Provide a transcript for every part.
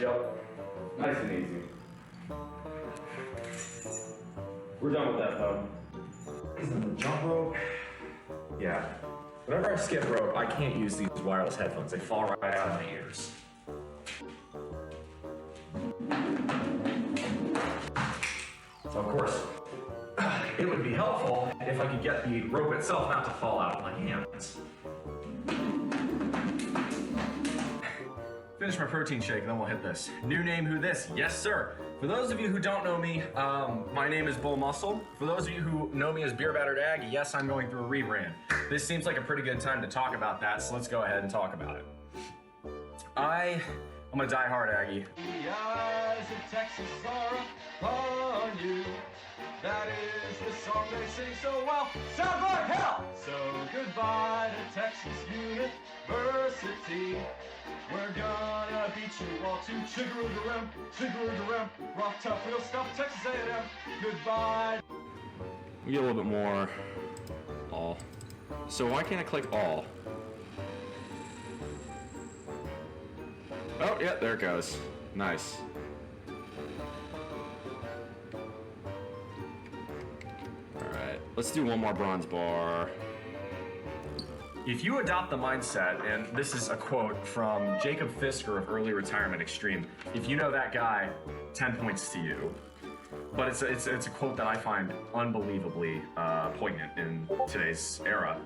Yep. Nice and easy. We're done with that though. Is it the jump rope? Yeah. Whenever I skip rope, I can't use these wireless headphones. They fall right out of my ears. So of course, it would be helpful if I could get the rope itself not to fall out of my hands. Finish my protein shake, then we'll hit this. New name, who this? Yes, sir. For those of you who don't know me, my name is BullMuscle. For those of you who know me as Beer Battered Aggie, yes, I'm going through a rebrand. This seems like a pretty good time to talk about that, so let's go ahead and talk about it. I'm a diehard Aggie. The eyes of Texas are upon you. That is the song they sing so well. Sounds like hell! So goodbye to Texas University. We're gonna beat you all to chigga-roo-ga-ram, rock tough, real stuff, Texas A&M. Goodbye. We get a little bit more all. So why can't I click all? Oh, yeah, there it goes. Nice. Alright, let's do one more bronze bar. If you adopt the mindset, and this is a quote from Jacob Fisker of Early Retirement Extreme, if you know that guy, 10 points to you. But it's a quote that I find unbelievably poignant in today's era.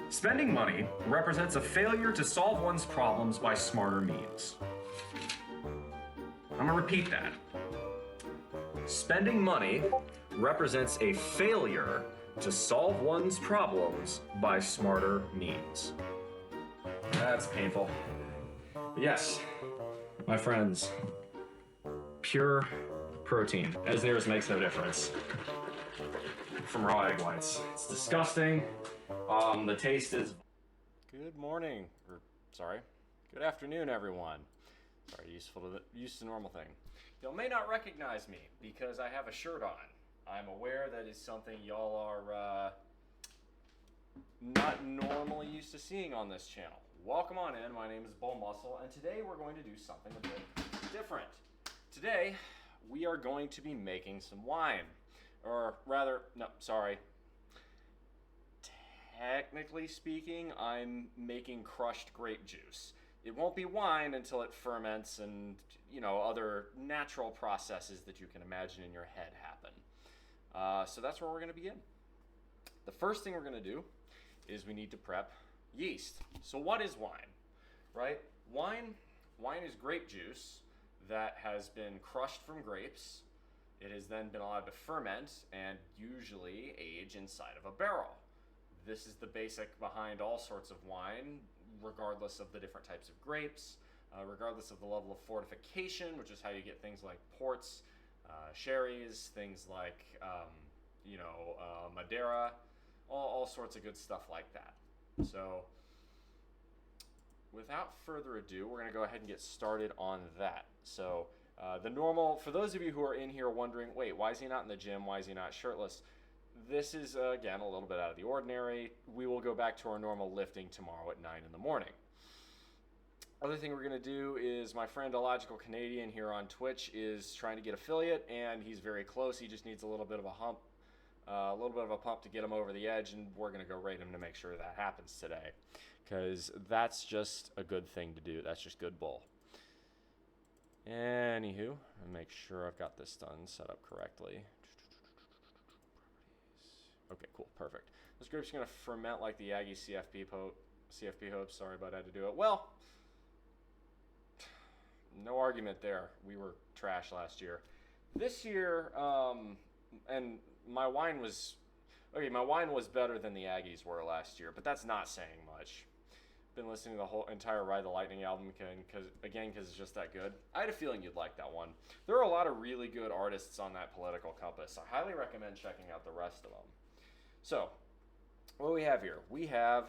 Spending money represents a failure to solve one's problems by smarter means. I'm gonna repeat that. Spending money represents a failure to solve one's problems by smarter means. That's painful. But yes, my friends, pure protein, as theirs makes no difference. From raw egg whites. It's disgusting. The taste is... Good morning, or sorry, good afternoon, everyone. Sorry, used to normal thing. Y'all may not recognize me because I have a shirt on. I'm aware that is something y'all are not normally used to seeing on this channel. Welcome on in, my name is BullMuscle, and today we're going to do something a bit different. Today, we are going to be making some wine. Or rather, no, sorry. Technically speaking, I'm making crushed grape juice. It won't be wine until it ferments and, you know, other natural processes that you can imagine in your head happen. So that's where we're going to begin. The first thing we're going to do is we need to prep yeast. So what is wine, right? Wine is grape juice that has been crushed from grapes. It has then been allowed to ferment and usually age inside of a barrel. This is the basic behind all sorts of wine, regardless of the different types of grapes, regardless of the level of fortification, which is how you get things like ports, sherries, things like, Madeira, all sorts of good stuff like that. So without further ado, we're going to go ahead and get started on that. So for those of you who are in here wondering, wait, why is he not in the gym? Why is he not shirtless? This is, again, a little bit out of the ordinary. We will go back to our normal lifting tomorrow at 9 in the morning. Other thing we're going to do is my friend Illogical Canadian here on Twitch is trying to get affiliate, and he's very close. He just needs a little bit of a pump to get him over the edge, and we're going to go rate him to make sure that happens today, because that's just a good thing to do. That's just good bull. Anywho, I'll make sure I've got this done, set up correctly. Okay, cool, perfect. This grape's going to ferment like the Aggie CFP hopes. Sorry about how to do it. Well, no argument there. We were trash last year. This year, and my wine was better than the Aggies were last year, but that's not saying much. Been listening to the whole entire Ride the Lightning album because it's just that good. I had a feeling you'd like that one. There are a lot of really good artists on that political compass. I highly recommend checking out the rest of them. So, what do we have here? We have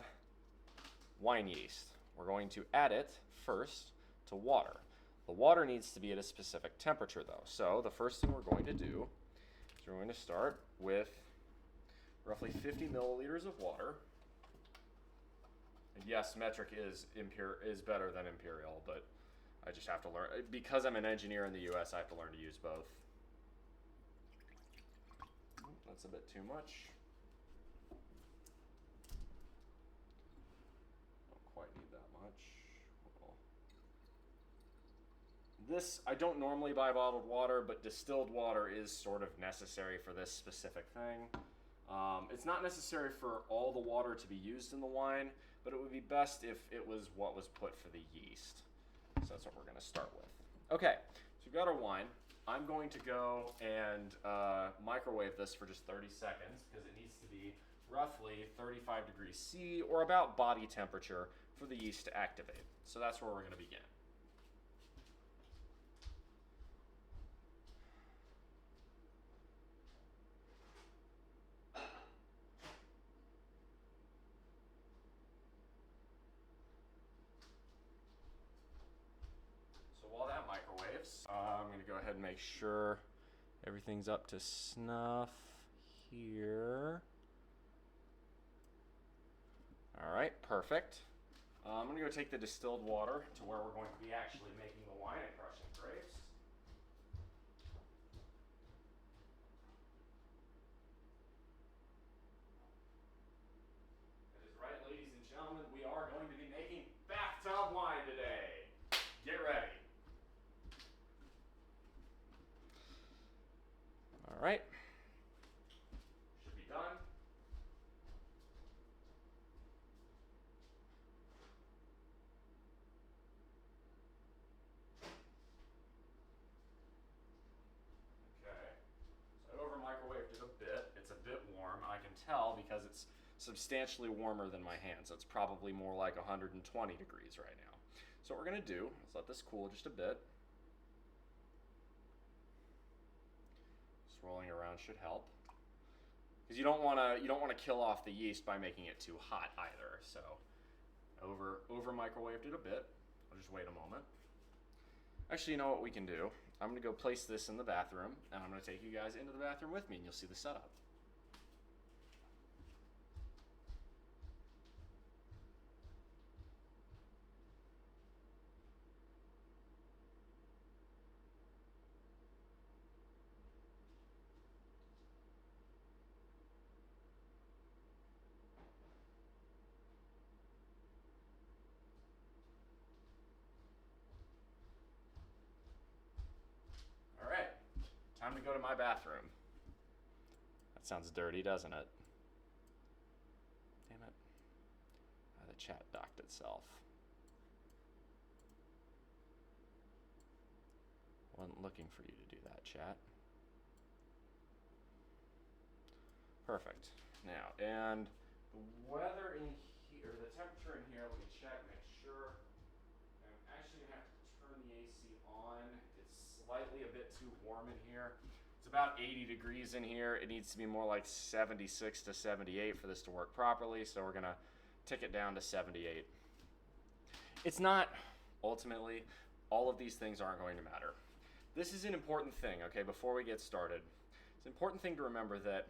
wine yeast. We're going to add it first to water. The water needs to be at a specific temperature though. So the first thing we're going to do is we're going to start with roughly 50 milliliters of water. And yes, metric is better than imperial, but I just have to learn. Because I'm an engineer in the US, I have to learn to use both. That's a bit too much. Don't quite need that much. Well, this, I don't normally buy bottled water, but distilled water is sort of necessary for this specific thing. It's not necessary for all the water to be used in the wine, but it would be best if it was what was put for the yeast. So that's what we're going to start with. Okay, so we've got our wine. I'm going to go and microwave this for just 30 seconds because it needs to be roughly 35 degrees C or about body temperature for the yeast to activate. So that's where we're going to begin. While that microwaves, I'm going to go ahead and make sure everything's up to snuff here. All right, perfect. I'm going to go take the distilled water to where we're going to be actually making the wine and crushing grapes. That is right, ladies and gentlemen, we are going to be making bathtub wine today. Get ready. All right, should be done. Okay, so I over microwaved it a bit. It's a bit warm. I can tell because it's substantially warmer than my hand, so it's probably more like 120 degrees right now. So what we're gonna do is let this cool just a bit. Swirling around should help, because you don't want to kill off the yeast by making it too hot either. So over microwaved it a bit. I'll just wait a moment. Actually, you know what we can do? I'm gonna go place this in the bathroom, and I'm gonna take you guys into the bathroom with me, and you'll see the setup. All right, time to go to my bathroom. That sounds dirty, doesn't it? Damn it. The chat docked itself. Wasn't looking for you to do that, chat. Perfect. Now, and the weather in here, the temperature in here, let me check, make sure. I'm actually gonna have to turn the AC on. It's slightly a bit too warm in here. It's about 80 degrees in here. It needs to be more like 76 to 78 for this to work properly, so we're gonna tick it down to 78. It's not, ultimately, all of these things aren't going to matter. This is an important thing, okay, before we get started. It's an important thing to remember that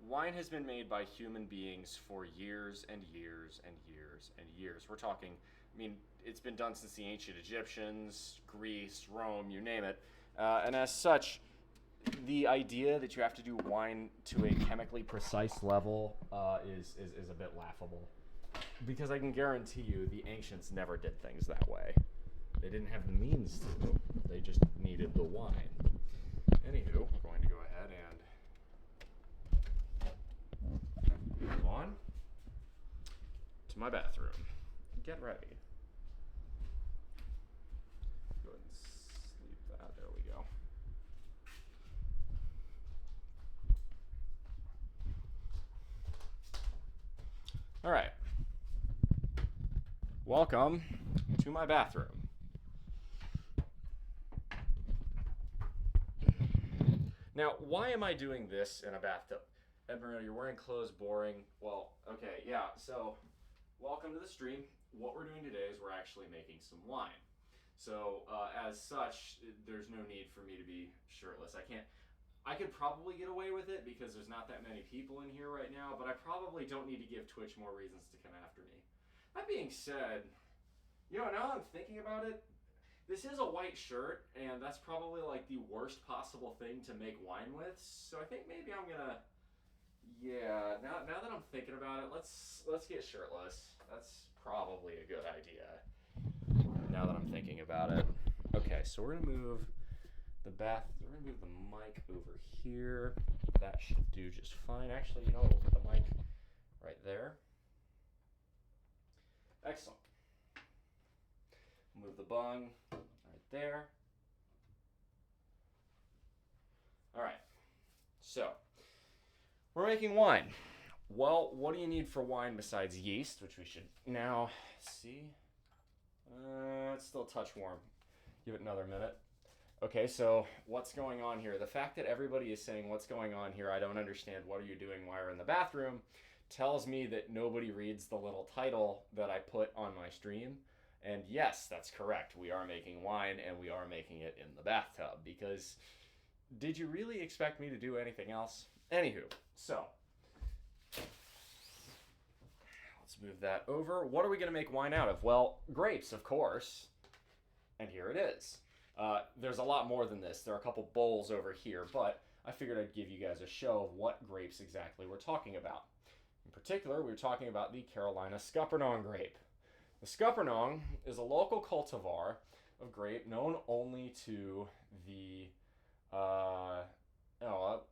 wine has been made by human beings for years and years and years and years. We're talking, I mean, it's been done since the ancient Egyptians, Greece, Rome, you name it. And as such, the idea that you have to do wine to a chemically precise level is a bit laughable. Because I can guarantee you the ancients never did things that way. They didn't have the means to. They just needed the wine. Anywho, we're going to go ahead and move on to my bathroom. Get ready. Go ahead and sleep that. There we go. All right. Welcome to my bathroom. Now, why am I doing this in a bathtub? Edmund, you're wearing clothes, boring. Well, okay, yeah, so welcome to the stream. What we're doing today is we're actually making some wine. So, as such, there's no need for me to be shirtless. I could probably get away with it because there's not that many people in here right now, but I probably don't need to give Twitch more reasons to come after me. That being said, you know, now that I'm thinking about it, This is a white shirt, and that's probably like the worst possible thing to make wine with. So I think maybe I'm gonna, yeah. Now that I'm thinking about it, let's get shirtless. That's probably a good idea. Now that I'm thinking about it. Okay, so we're gonna move we're gonna move the mic over here. That should do just fine. Actually, you know, we'll put the mic right there. Excellent. Move the bung right there. All right, so we're making wine. Well, what do you need for wine besides yeast, which we should now see? It's still a touch warm. Give it another minute. Okay, so what's going on here? The fact that everybody is saying what's going on here, I don't understand, what are you doing while you're in the bathroom, tells me that nobody reads the little title that I put on my stream. And yes, that's correct. We are making wine, and we are making it in the bathtub, because did you really expect me to do anything else? Anywho, so let's move that over. What are we going to make wine out of? Well, grapes, of course. And here it is. There's a lot more than this. There are a couple bowls over here, but I figured I'd give you guys a show of what grapes exactly we're talking about. In particular, we're talking about the Carolina Scuppernong grape. The Scuppernong is a local cultivar of grape known only to the... all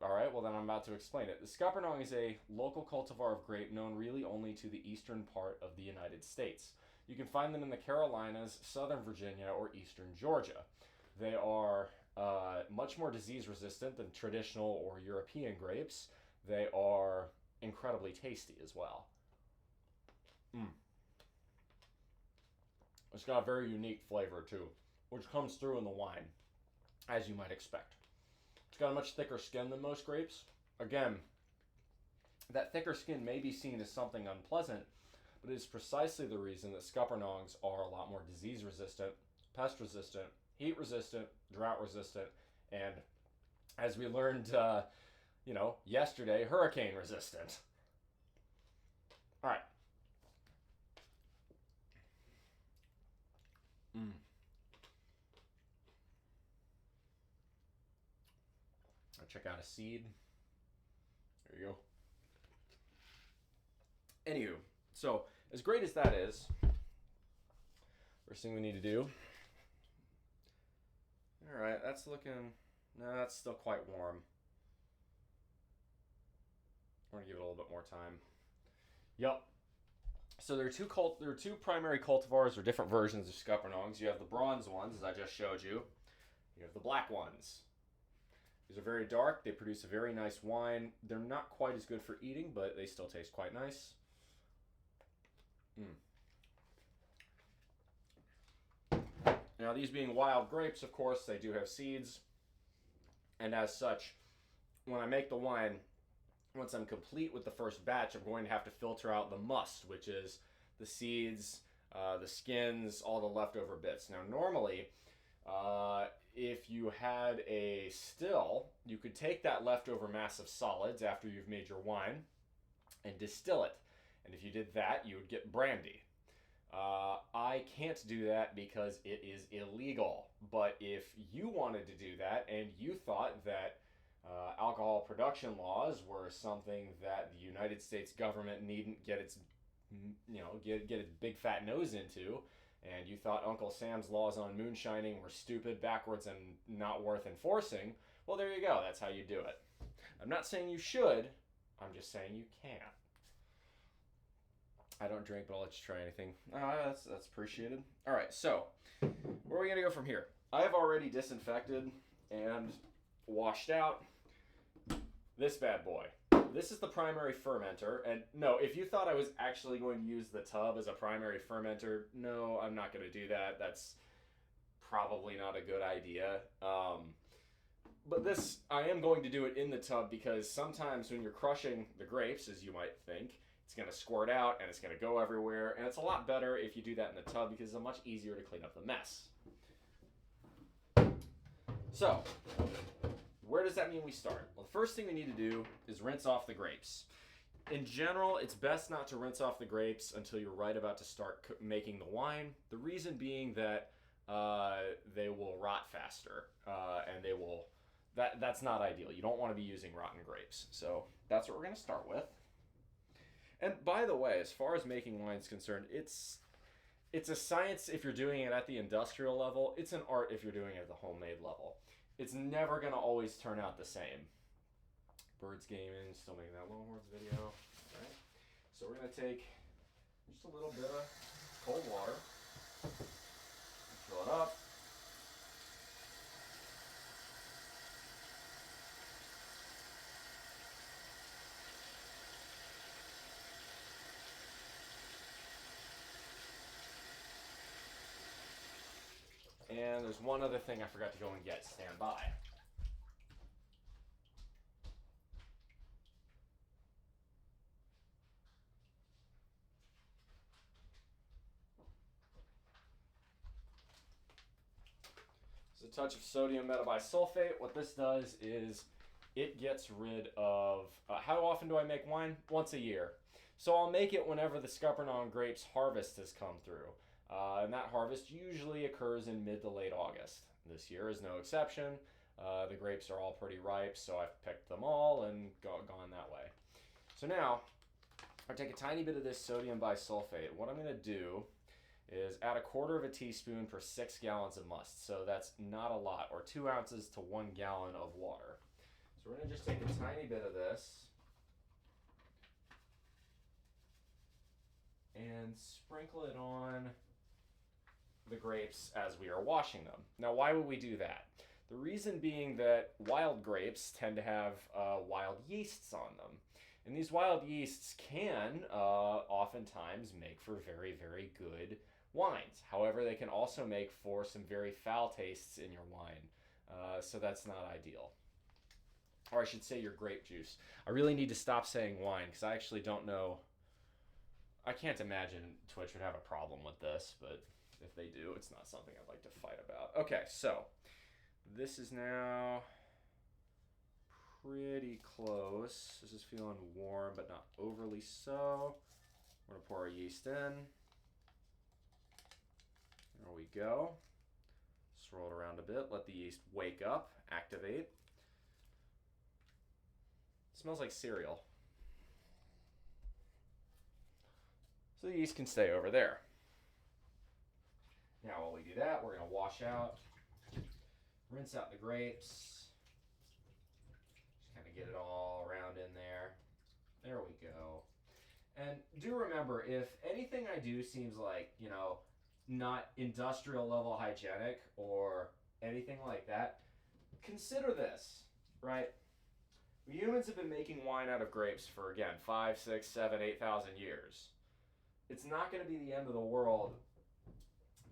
right, well then I'm about to explain it. The Scuppernong is a local cultivar of grape known really only to the eastern part of the United States. You can find them in the Carolinas, southern Virginia, or eastern Georgia. They are much more disease resistant than traditional or European grapes. They are incredibly tasty as well. It's got a very unique flavor too, which comes through in the wine, as you might expect. It's got a much thicker skin than most grapes. Again, that thicker skin may be seen as something unpleasant, but it is precisely the reason that Scuppernongs are a lot more disease resistant, pest resistant, heat resistant, drought resistant, and as we learned, yesterday, hurricane resistant. All right. I'll check out a seed. There you go. Anywho, so as great as that is, first thing we need to do. All right, that's looking. No, that's still quite warm. I want to give it a little bit more time. Yep. So there are two primary cultivars or different versions of Scuppernongs. You have the bronze ones, as I just showed you. You have the black ones. These are very dark. They produce a very nice wine. They're not quite as good for eating, but they still taste quite nice. Now, these being wild grapes, of course, they do have seeds. And as such, when I make the wine, once I'm complete with the first batch, I'm going to have to filter out the must, which is the seeds, the skins, all the leftover bits. Now, normally, if you had a still, you could take that leftover mass of solids after you've made your wine and distill it. And if you did that, you would get brandy. I can't do that because it is illegal. But if you wanted to do that and you thought that alcohol production laws were something that the United States government needn't get its, get its big fat nose into, and you thought Uncle Sam's laws on moonshining were stupid, backwards, and not worth enforcing, well, there you go. That's how you do it. I'm not saying you should. I'm just saying you can. I don't drink, but I'll let you try anything. That's appreciated. All right, so where are we going to go from here? I have already disinfected and washed out this bad boy. This is the primary fermenter, and no, if you thought I was actually going to use the tub as a primary fermenter, no, I'm not going to do that. That's probably not a good idea. But this, I am going to do it in the tub because sometimes when you're crushing the grapes, as you might think, it's going to squirt out and it's going to go everywhere, and it's a lot better if you do that in the tub because it's much easier to clean up the mess. So, where does that mean we start? Well, the first thing we need to do is rinse off the grapes. In general, it's best not to rinse off the grapes until you're right about to start making the wine. The reason being that they will rot faster, and they will. That's not ideal. You don't want to be using rotten grapes. So that's what we're gonna start with. And by the way, as far as making wine is concerned, it's a science if you're doing it at the industrial level. It's an art if you're doing it at the homemade level. It's never gonna always turn out the same. Birds Gaming, still making that Longhorns video. All right. So we're gonna take just a little bit of cold water, fill it up. And there's one other thing I forgot to go and get. Stand by. It's a touch of sodium metabisulfate. What this does is it gets rid of... how often do I make wine? Once a year. So I'll make it whenever the Scuppernong grapes harvest has come through. And that harvest usually occurs in mid to late August. This year is no exception. The grapes are all pretty ripe, so I've picked them all and gone that way. So now, I take a tiny bit of this sodium bisulfate. What I'm going to do is add 1/4 teaspoon per 6 gallons of must. So that's not a lot, or 2 ounces to 1 gallon of water. So we're going to just take a tiny bit of this and sprinkle it on the grapes as we are washing them. Now, why would we do that? The reason being that wild grapes tend to have wild yeasts on them. And these wild yeasts can oftentimes make for very, very good wines. However, they can also make for some very foul tastes in your wine. So that's not ideal. Or I should say your grape juice. I really need to stop saying wine because I actually don't know. I can't imagine Twitch would have a problem with this, but if they do, it's not something I'd like to fight about. Okay, so this is now pretty close. This is feeling warm, but not overly so. We're gonna pour our yeast in. There we go. Swirl it around a bit. Let the yeast wake up, activate. It smells like cereal. So the yeast can stay over there. Now while we do that, we're going to wash out, rinse out the grapes, just kind of get it all around in there. There we go. And do remember, if anything I do seems like, not industrial level hygienic or anything like that, consider this, right? Humans have been making wine out of grapes for, again, 5, 6, 7, 8,000 years. It's not going to be the end of the world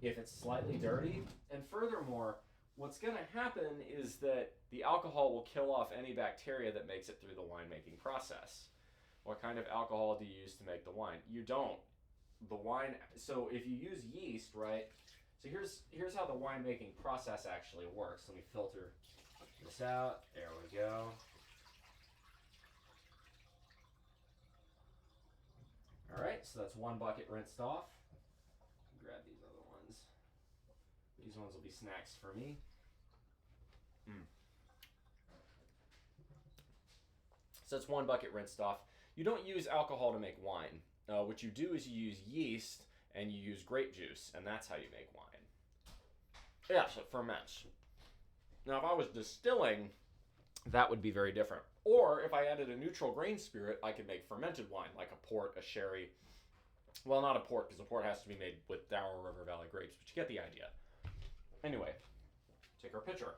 if it's slightly dirty. And furthermore, what's going to happen is that the alcohol will kill off any bacteria that makes it through the winemaking process. What kind of alcohol do you use to make the wine? You don't. The wine, so if you use yeast, right? So here's how the winemaking process actually works. Let me filter this out. There we go. All right, so that's one bucket rinsed off. Grab these other ones. These ones will be snacks for me. So that's one bucket rinsed off. You don't use alcohol to make wine. What you do is you use yeast and you use grape juice, and that's how you make wine. Yeah, so it ferments. Now, if I was distilling, that would be very different. Or if I added a neutral grain spirit, I could make fermented wine, like a port, a sherry. Well, not a port, because a port has to be made with Dower River Valley grapes, but you get the idea. Anyway, take our pitcher.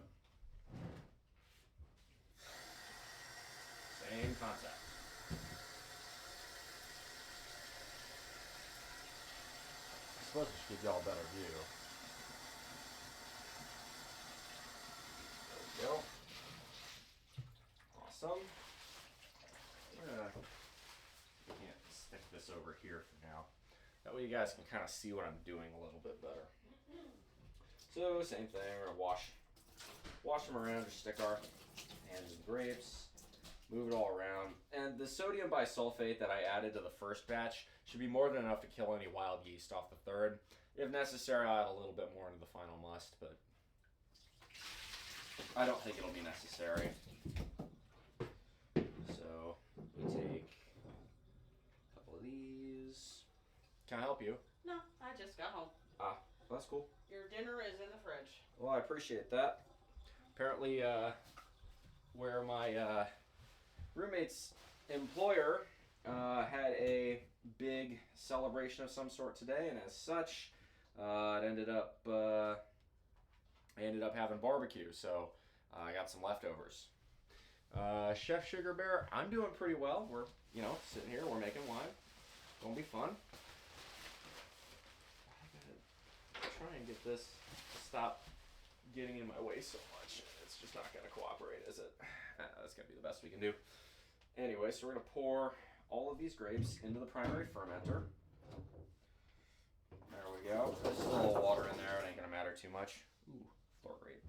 Same concept. I suppose it should give y'all a better view. There we go. Awesome. Can't stick this over here for now. That way you guys can kind of see what I'm doing a little bit better. So same thing, we're gonna wash them around, just stick our hands in grapes. Move it all around. And the sodium bisulfate that I added to the first batch should be more than enough to kill any wild yeast off the third. If necessary, I'll add a little bit more into the final must, but I don't think it'll be necessary. So we take a couple of these. Can I help you? No, I just got home. Ah, that's cool. Your dinner is in the fridge. Well, I appreciate that. Apparently, where my roommate's employer had a big celebration of some sort today, and as such, I ended up having barbecue, so I got some leftovers. Chef Sugar Bear, I'm doing pretty well. We're, sitting here, we're making wine. It's gonna be fun. I gotta try and get this to stop getting in my way so much. It's just not gonna cooperate, is it? That's gonna be the best we can do. Anyway, so we're gonna pour all of these grapes into the primary fermenter. There we go. There's still a little water in there. It ain't gonna matter too much. Ooh, floor grape.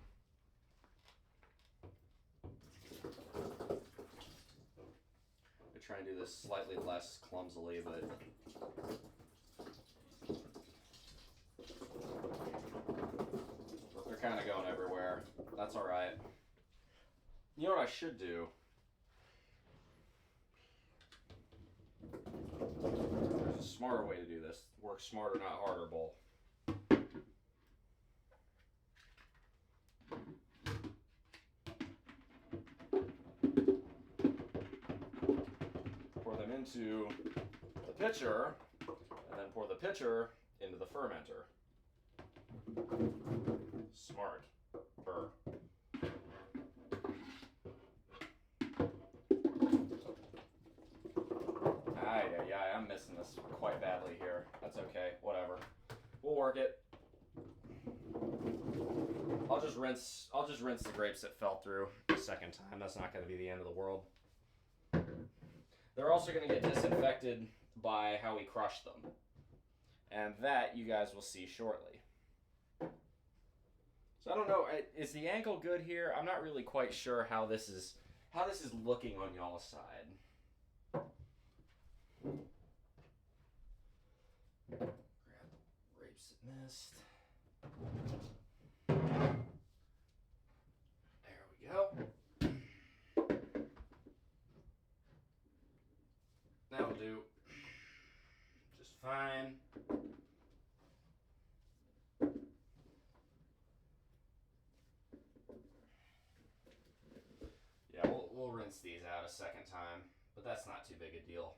I try and do this slightly less clumsily, but they're kind of going everywhere. That's all right. You know what I should do? There's a smarter way to do this. Work smarter, not harder, Bull. Pour them into the pitcher, and then pour the pitcher into the fermenter. Smart. Burr. I'm missing this quite badly here. That's okay. Whatever. We'll work it. I'll just rinse the grapes that fell through a second time. That's not going to be the end of the world. They're also going to get disinfected by how we crush them. And that you guys will see shortly. So I don't know, is the angle good here? I'm not really quite sure how this is looking on y'all's side. Grab grapes that missed. There we go. That'll do just fine. Yeah, we'll rinse these out a second time, but that's not too big a deal.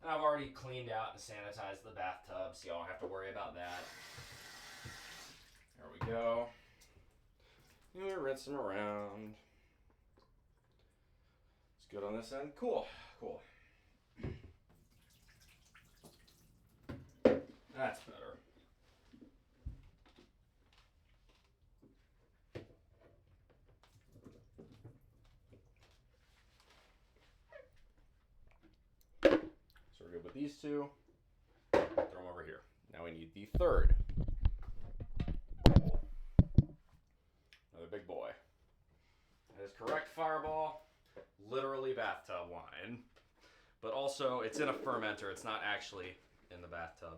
And I've already cleaned out and sanitized the bathtub, so y'all don't have to worry about that. There we go. And we rinse them around. It's good on this end. Cool. That's better. So we're good with these two. Throw them over here. Now we need the third bowl. Another big boy. That is correct, Fireball. Literally bathtub wine. But also, it's in a fermenter. It's not actually in the bathtub.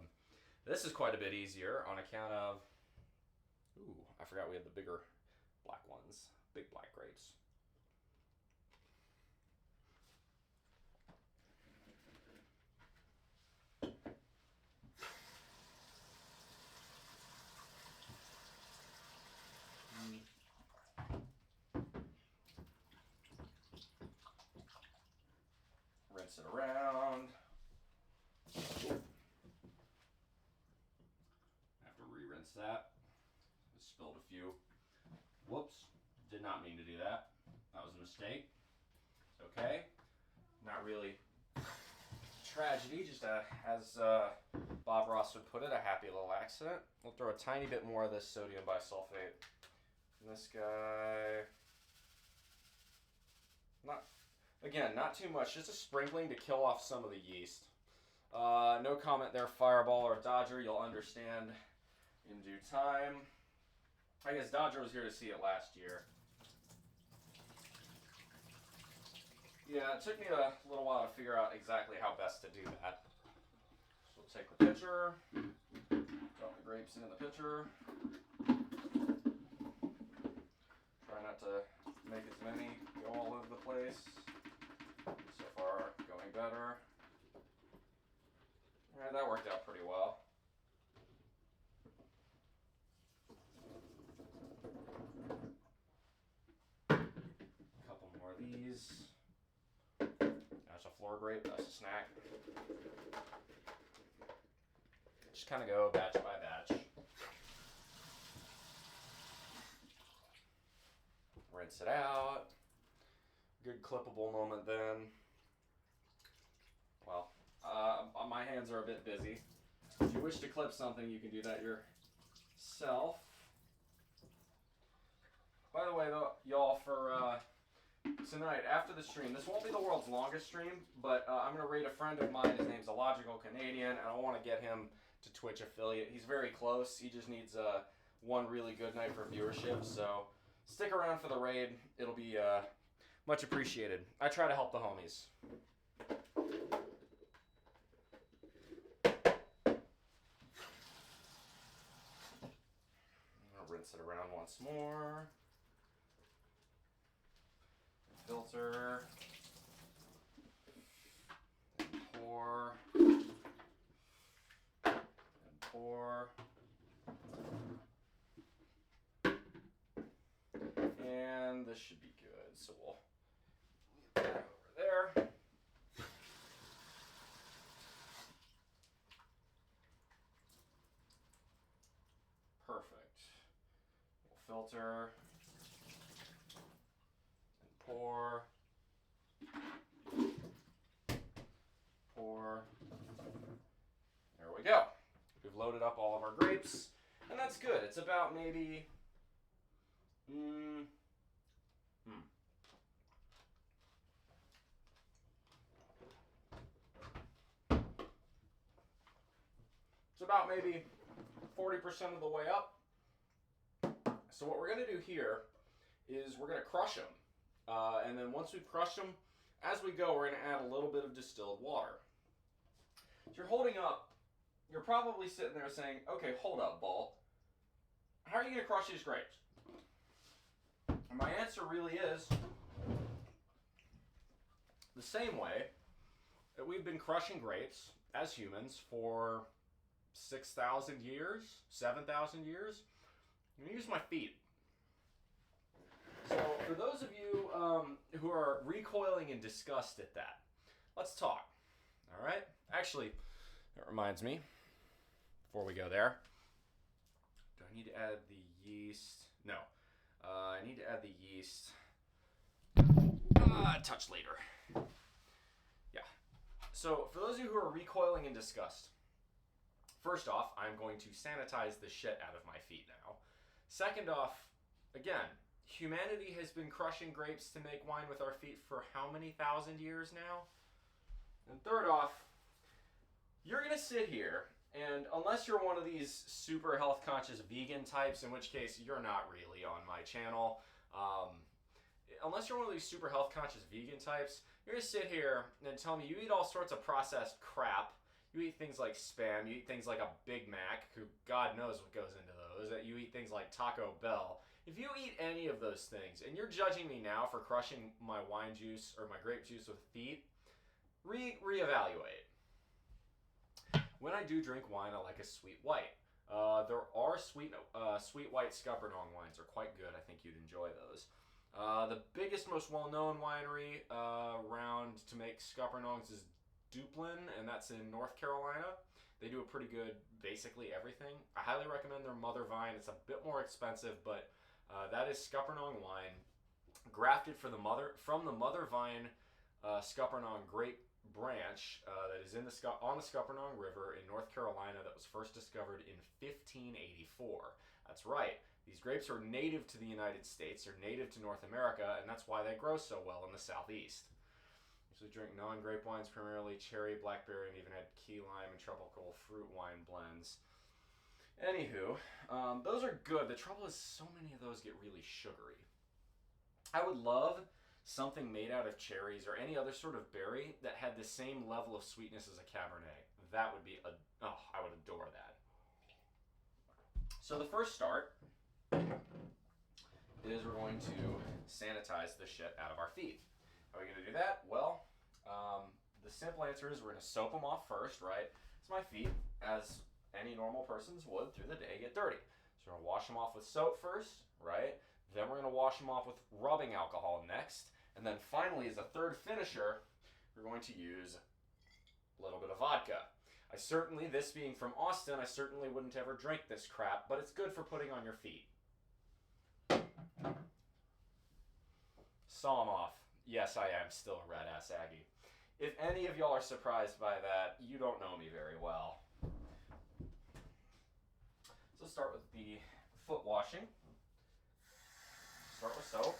This is quite a bit easier on account of... Ooh, I forgot we had the bigger black ones. Big black grapes. Rinse it around. Have to re-rinse that. Spilled a few. Whoops. Did not mean to do that. That was a mistake. It's okay. Not really tragedy, just as Bob Ross would put it, a happy little accident. We'll throw a tiny bit more of this sodium bisulfate. And this guy... Not too much, just a sprinkling to kill off some of the yeast. No comment there, Fireball or Dodger. You'll understand in due time. I guess Dodger was here to see it last year. Yeah, it took me a little while to figure out exactly how best to do that. So we'll take the pitcher, drop the grapes in the pitcher. Try not to make as many go all over the place. So far, going better. Alright, that worked out pretty well. A couple more of these. That's a floor grape, that's a snack. Just kind of go batch by batch. Rinse it out. Good clippable moment then. Well, my hands are a bit busy. If you wish to clip something, you can do that yourself. By the way, though, y'all, for tonight, after the stream, this won't be the world's longest stream, but I'm going to rate a friend of mine. His name's Illogical Canadian, and I want to get him to Twitch affiliate. He's very close. He just needs one really good night for viewership, so stick around for the raid. It'll be much appreciated. I try to help the homies. I'll rinse it around once more. Filter. And pour. And pour. And this should be good, so we'll leave that over there. Perfect. We'll filter and pour. Pour. There we go. We've loaded up all of our grapes, and that's good. It's about maybe it's about maybe 40% of the way up. So what we're going to do here is we're going to crush them. And then once we've crushed them, as we go, we're going to add a little bit of distilled water. So you're holding up, you're probably sitting there saying, okay, hold up, Bull. How are you going to crush these grapes? And my answer really is the same way that we've been crushing grapes as humans for 6,000 years, 7,000 years. I'm going to use my feet. So for those of you who are recoiling in disgust at that, let's talk. All right? Actually, that reminds me, before we go there, do I need to add the yeast? No. I need to add the yeast a touch later. Yeah. So for those of you who are recoiling in disgust, first off, I'm going to sanitize the shit out of my feet now. Second off, again, humanity has been crushing grapes to make wine with our feet for how many thousand years now? And third off, you're going to sit here, and unless you're one of these super health conscious vegan types, in which case you're not really on my channel, unless you're one of these super health conscious vegan types, you're going to sit here and tell me you eat all sorts of processed crap. You eat things like Spam, you eat things like a Big Mac, who God knows what goes into those, that you eat things like Taco Bell. If you eat any of those things, and you're judging me now for crushing my wine juice or my grape juice with feet, reevaluate. When I do drink wine, I like a sweet white. There are sweet white Scuppernong wines are quite good. I think you'd enjoy those. The biggest, most well-known winery around to make Scuppernongs is Duplin, and that's in North Carolina. They do a pretty good, basically everything. I highly recommend their Mother Vine. It's a bit more expensive, but that is Scuppernong wine, grafted from the Mother Vine Scuppernong grape branch that is on the Scuppernong River in North Carolina that was first discovered in 1584. That's right. These grapes are native to the United States. They're native to North America, and that's why they grow so well in the Southeast. So drink non-grape wines, primarily cherry, blackberry, and even had key lime and tropical fruit wine blends. Anywho, those are good. The trouble is so many of those get really sugary. I would love something made out of cherries or any other sort of berry that had the same level of sweetness as a Cabernet. That would be, I would adore that. So the first start is we're going to sanitize the shit out of our feet. How are we going to do that? Well, the simple answer is we're going to soap them off first, right? So my feet, as any normal person's would through the day, get dirty. So we're going to wash them off with soap first, right? Then we're going to wash them off with rubbing alcohol next. And then finally, as a third finisher, we're going to use a little bit of vodka. This being from Austin, I certainly wouldn't ever drink this crap, but it's good for putting on your feet. Saw 'em off. Yes, I am still a rat-ass Aggie. If any of y'all are surprised by that, you don't know me very well. So start with the foot washing. Start with soap.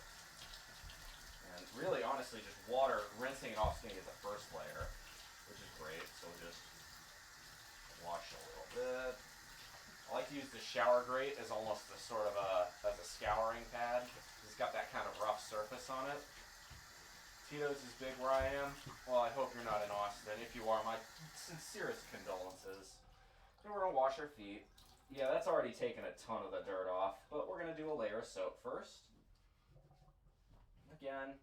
And really, honestly, just water, rinsing it off is going to get the first layer, which is great. So just wash a little bit. I like to use the shower grate as almost a sort of as a scouring pad. It's got that kind of rough surface on it. Tito's is big where I am. Well, I hope you're not in Austin. If you are, my sincerest condolences. Then we're going to wash our feet. Yeah, that's already taken a ton of the dirt off, but we're going to do a layer of soap first. Again,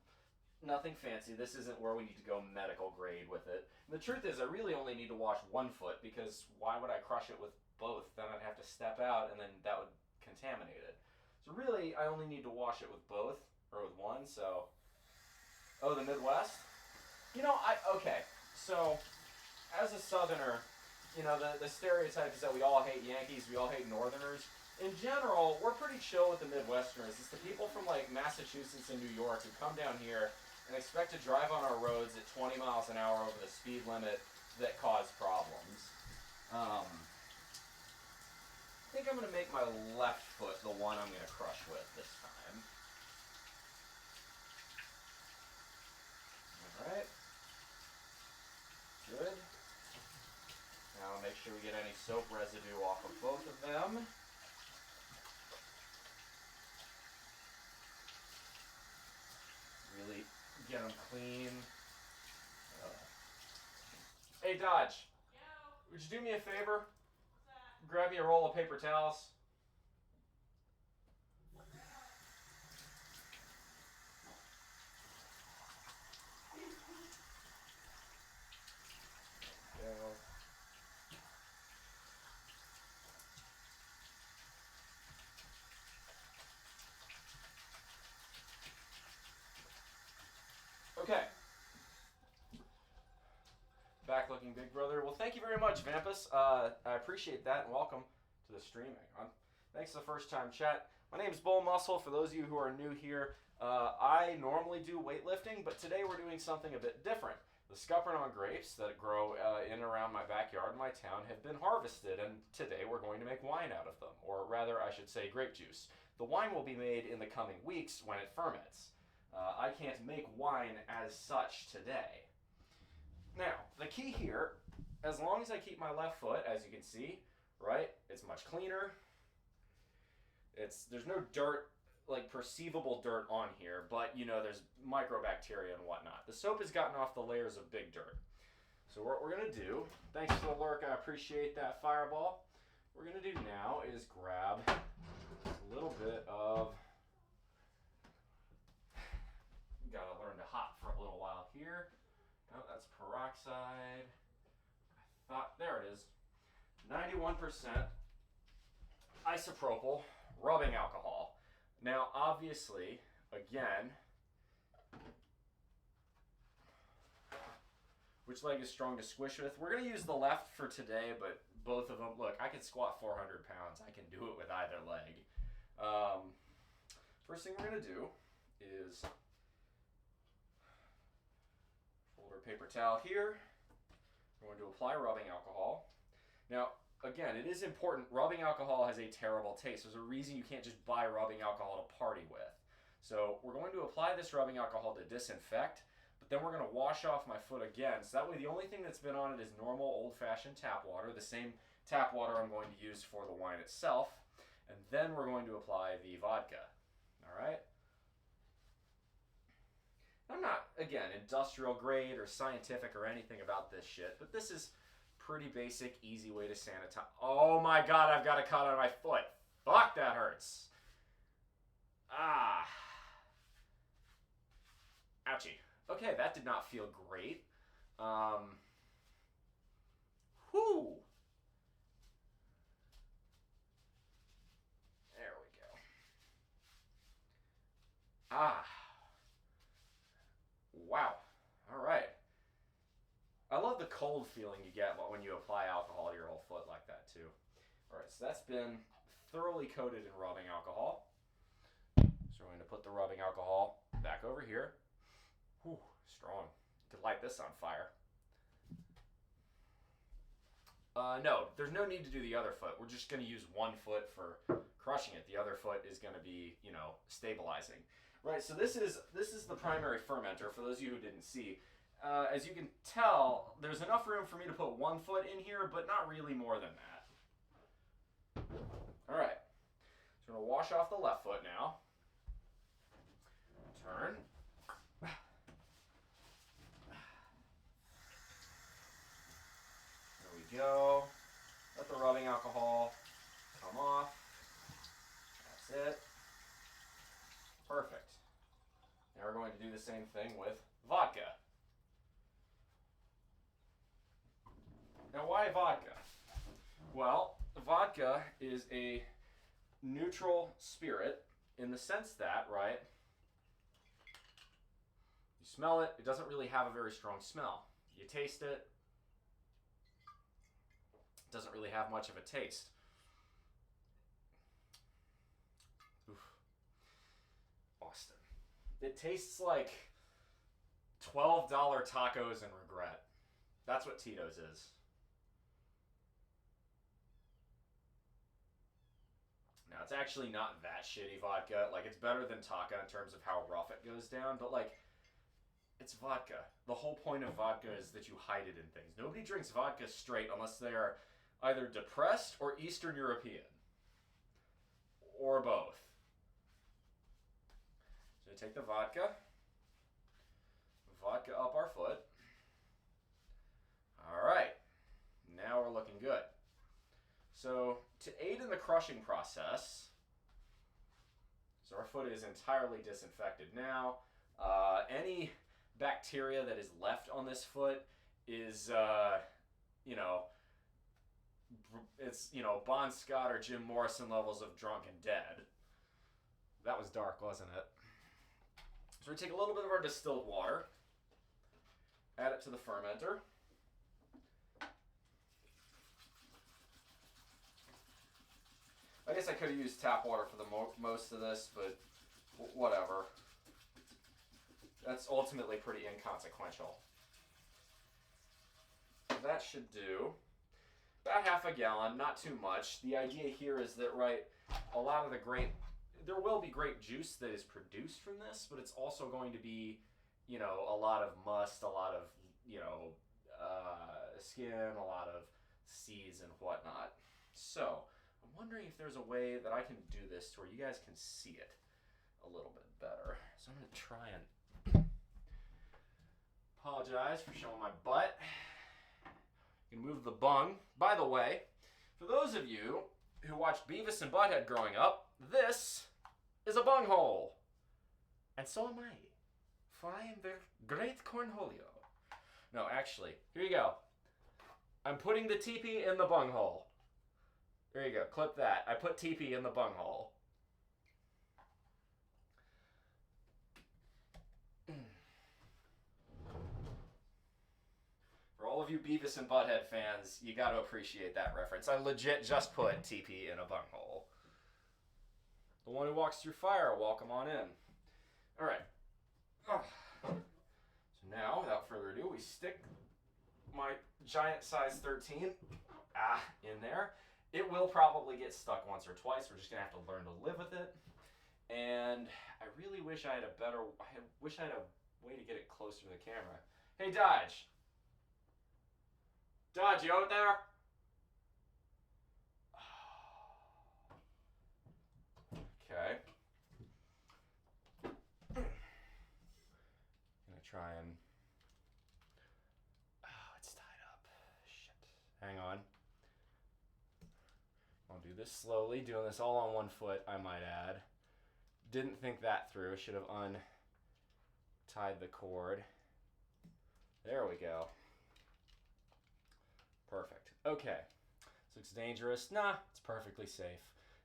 nothing fancy. This isn't where we need to go medical grade with it. And the truth is, I really only need to wash one foot because why would I crush it with both? Then I'd have to step out and then that would contaminate it. So really, I only need to wash it with both, or with one, so... Oh, the Midwest? You know, okay, so, as a Southerner, you know, the stereotype is that we all hate Yankees, we all hate Northerners. In general, we're pretty chill with the Midwesterners. It's the people from, like, Massachusetts and New York who come down here and expect to drive on our roads at 20 miles an hour over the speed limit that cause problems. I think I'm going to make my left foot the one I'm going to crush with this time. Alright. Good. Now make sure we get any soap residue off of both of them. Really get them clean. Hey Dodge. Yo. Would you do me a favor? What's that? Grab me a roll of paper towels. Okay. Back looking big brother. Well, thank you very much, Vampus. I appreciate that, and welcome to the streaming. Thanks for the first time chat. My name is BullMuscle. For those of you who are new here, I normally do weightlifting, but today we're doing something a bit different. The Scuppernong grapes that grow in and around my backyard in my town have been harvested, and today we're going to make wine out of them, or rather, I should say, grape juice. The wine will be made in the coming weeks when it ferments. I can't make wine as such today. Now, the key here, as long as I keep my left foot, as you can see, right, it's much cleaner. There's no dirt, like perceivable dirt on here, but you know, there's microbacteria and whatnot. The soap has gotten off the layers of big dirt. So what we're gonna do, thanks for the lurk, I appreciate that, Fireball. What we're gonna do now is grab a little bit of, gotta learn to hop for a little while here. Oh, that's peroxide. There it is. 91% isopropyl rubbing alcohol. Now, obviously, again, which leg is strong to squish with? We're going to use the left for today, but both of them, look, I can squat 400 pounds. I can do it with either leg. First thing we're going to do is fold our paper towel here. We're going to apply rubbing alcohol. Now, again, it is important. Rubbing alcohol has a terrible taste. There's a reason you can't just buy rubbing alcohol to party with. So we're going to apply this rubbing alcohol to disinfect, But then we're going to wash off my foot again. So that way the only thing that's been on it is normal old-fashioned tap water, the same tap water I'm going to use for the wine itself. And then we're going to apply the vodka. All right? I'm not, again, industrial grade or scientific or anything about this shit, but this is pretty basic, easy way to sanitize. Oh my god, I've got a cut on my foot. Fuck, that hurts. Ah. Ouchie. Okay, that did not feel great. Whew. There we go. Ah. Wow. All right. I love the cold feeling you get when you apply alcohol to your whole foot like that too. All right, so that's been thoroughly coated in rubbing alcohol. So we're going to put the rubbing alcohol back over here. Whew, strong. Could light this on fire. No, there's no need to do the other foot. We're just going to use one foot for crushing it. The other foot is going to be, you know, stabilizing. Right, so this is the primary fermenter, for those of you who didn't see. As you can tell, there's enough room for me to put one foot in here, but not really more than that. All right, so we're going to wash off the left foot now. Turn. There we go. Let the rubbing alcohol come off. That's it. Perfect. Now we're going to do the same thing with vodka. Now, why vodka? Well, vodka is a neutral spirit in the sense that, right, you smell it, it doesn't really have a very strong smell. You taste it, it doesn't really have much of a taste. Oof. Austin. It tastes like $12 tacos and regret. That's what Tito's is. Now, it's actually not that shitty vodka. Like, it's better than Taka in terms of how rough it goes down, but, like, it's vodka. The whole point of vodka is that you hide it in things. Nobody drinks vodka straight unless they are either depressed or Eastern European. Or both. So take the vodka up our foot. All right, now we're looking good. So to aid in the crushing process, so our foot is entirely disinfected now. Any bacteria that is left on this foot is, it's, Bon Scott or Jim Morrison levels of drunk and dead. That was dark, wasn't it? So we take a little bit of our distilled water, add it to the fermenter. I guess I could have used tap water for the most of this, but whatever. That's ultimately pretty inconsequential. That should do about half a gallon, not too much. The idea here is that, right, a lot of the there will be grape juice that is produced from this, but it's also going to be, a lot of must, a lot of, skin, a lot of seeds and whatnot. So, I'm wondering if there's a way that I can do this to where you guys can see it a little bit better. So I'm going to try and apologize for showing my butt. You can move the bung. By the way, for those of you who watched Beavis and Butthead growing up, this is a bunghole. And so am I. For I am the great cornholio. No, actually, here you go. I'm putting the teepee in the bunghole. There you go, clip that. I put teepee in the bunghole. For all of you Beavis and Butthead fans, you got to appreciate that reference. I legit just put teepee in a bunghole. The one who walks through fire, welcome on in. All right. Oh. So now, without further ado, we stick my giant size 13 in there. It will probably get stuck once or twice. We're just gonna have to learn to live with it. And I really wish I had a way to get it closer to the camera. Hey, Dodge. Dodge, you out there? Okay. Gonna try and... Oh, it's tied up. Shit. Hang on. I'll do this slowly, doing this all on one foot, I might add. Didn't think that through. Should have untied the cord. There we go. Perfect. Okay. This looks dangerous. Nah, it's perfectly safe.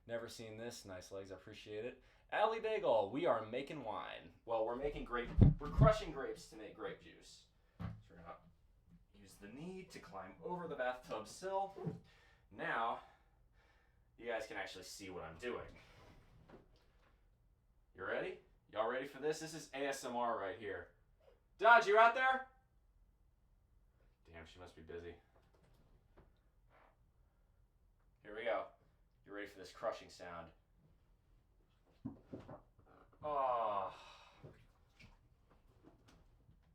Never seen this. Nice legs, I appreciate it. Allie Bagel, we are making wine. Well, we're crushing grapes to make grape juice. So we're gonna use the knee to climb over the bathtub sill. Now, you guys can actually see what I'm doing. You ready? Y'all ready for this? This is ASMR right here. Dodge, you out there? Damn, she must be busy. Here we go. You ready for this crushing sound? Oh.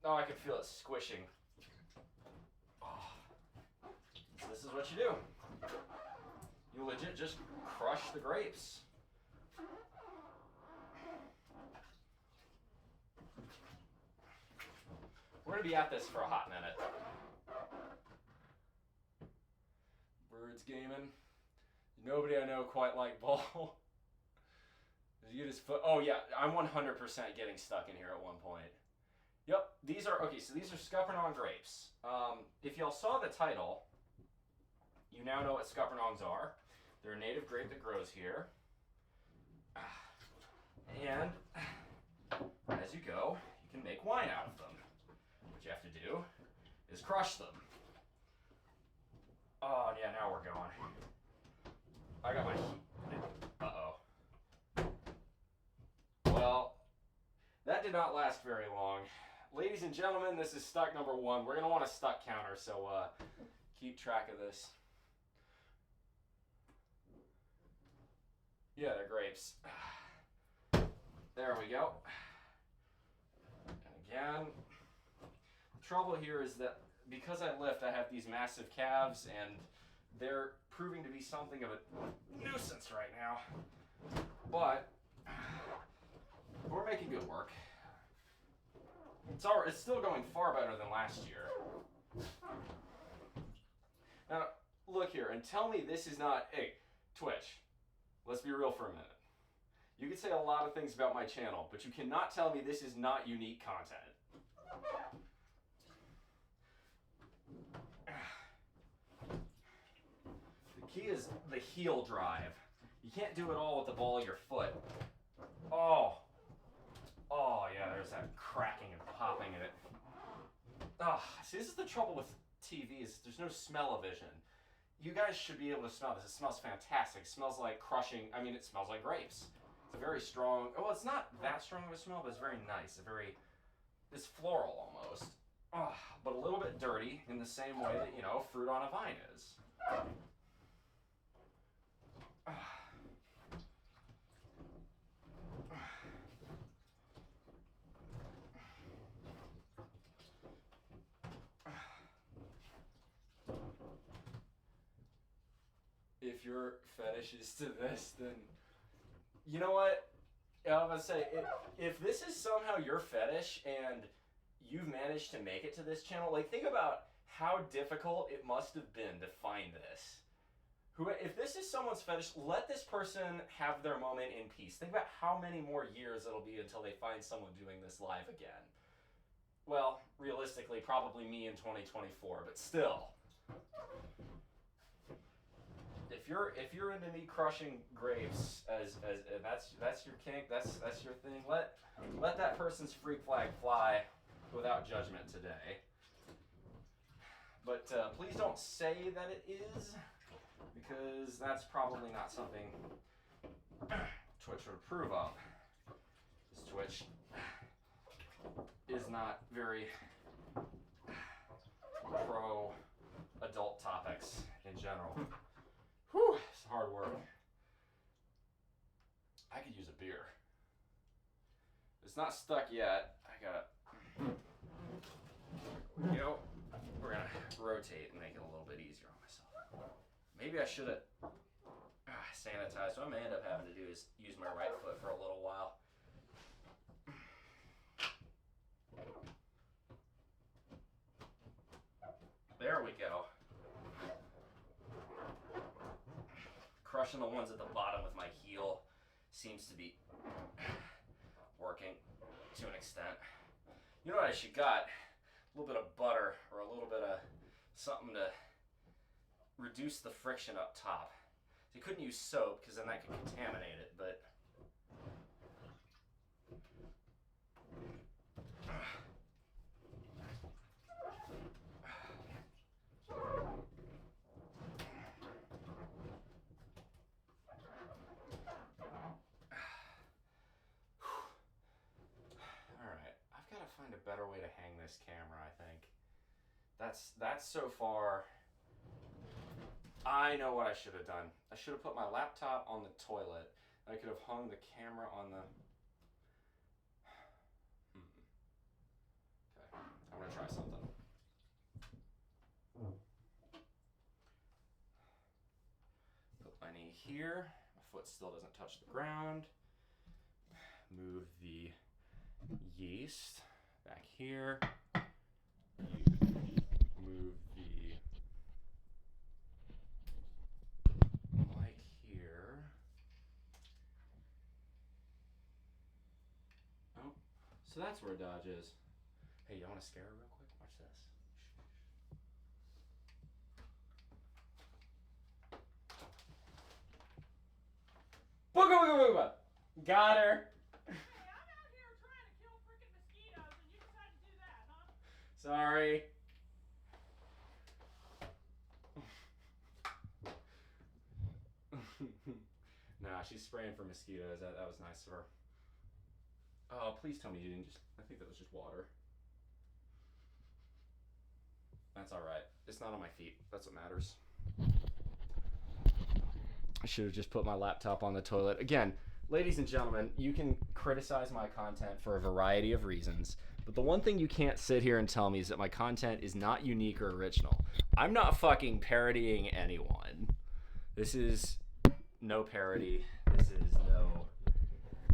Oh, I can feel it squishing. Oh. So this is what you do. You legit just crush the grapes. We're gonna be at this for a hot minute. Birds gaming. Nobody I know quite like Bull. Did you get his foot? Oh yeah, I'm 100% getting stuck in here at one point. Yep, these are, okay, so these are Scuppernong grapes. If y'all saw the title, you now know what Scuppernongs are. They're a native grape that grows here. And as you go, you can make wine out of them. What you have to do is crush them. Oh yeah, now we're going. I got my heat. Uh-oh. Well, that did not last very long. Ladies and gentlemen, this is stuck number 1. We're gonna want a stuck counter, so keep track of this. Yeah, they're grapes. There we go. And again, the trouble here is that because I lift, I have these massive calves, and they're proving to be something of a nuisance right now. But we're making good work. It's still going far better than last year. Now, look here, and tell me this is not... Hey, Twitch, let's be real for a minute. You can say a lot of things about my channel, but you cannot tell me this is not unique content. The key is the heel drive. You can't do it all with the ball of your foot. Oh. Oh, yeah, there's that cracking and popping in it. Oh, see, this is the trouble with TVs. There's no smell-o-vision. You guys should be able to smell this. It smells fantastic. It smells like crushing. I mean, it smells like grapes. It's a very strong, well, it's not that strong of a smell, but it's very nice. It's floral almost. Oh, but a little bit dirty in the same way that, you know, fruit on a vine is. If your fetish is to this, then you know what? I'm gonna say, if this is somehow your fetish and you've managed to make it to this channel, like think about how difficult it must have been to find this. If this is someone's fetish, let this person have their moment in peace. Think about how many more years it'll be until they find someone doing this live again. Well, realistically, probably me in 2024, but still. If you're into me crushing grapes as that's your kink, that's your thing, let that person's freak flag fly without judgment today. But please don't say that it is, because that's probably not something Twitch would approve of. This Twitch is not very pro adult topics in general. Whew, it's hard work. I could use a beer. It's not stuck yet. I gotta You know, we're gonna rotate and make it a little bit easier on myself. Maybe I should have sanitized. What I may end up having to do is use my right foot for a little while. There we go. Crushing the ones at the bottom with my heel seems to be working to an extent. You know what I should got? A little bit of butter or a little bit of something to reduce the friction up top. So you couldn't use soap because then that could contaminate it, but find a better way to hang this camera, I think. That's so far. I know what I should have done. I should have put my laptop on the toilet. I could have hung the camera on the... Okay, I'm gonna try something. Put my knee here. My foot still doesn't touch the ground. Move the yeast back here. Move the mic here. Oh, so that's where Dodge is. Hey, you want to scare her real quick? Watch this. Booga booga booga! Got her! Sorry. Nah, she's spraying for mosquitoes. That was nice of her. Oh, please tell me you didn't just... I think that was just water. That's alright. It's not on my feet. That's what matters. I should have just put my laptop on the toilet. Again, ladies and gentlemen, you can criticize my content for a variety of reasons. But the one thing you can't sit here and tell me is that my content is not unique or original. I'm not fucking parodying anyone. This is no parody. This is no,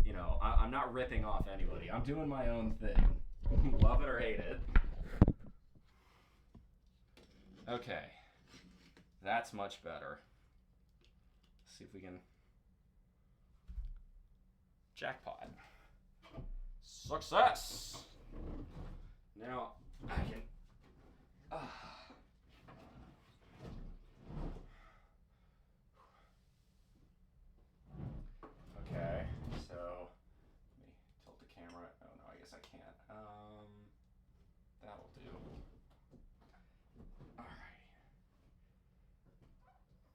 you know, I'm not ripping off anybody. I'm doing my own thing. Love it or hate it. Okay. That's much better. Let's see if we can... Jackpot. Success! Now, I can... Okay, so... Let me tilt the camera. Oh, no, I guess I can't. That'll do. Alright.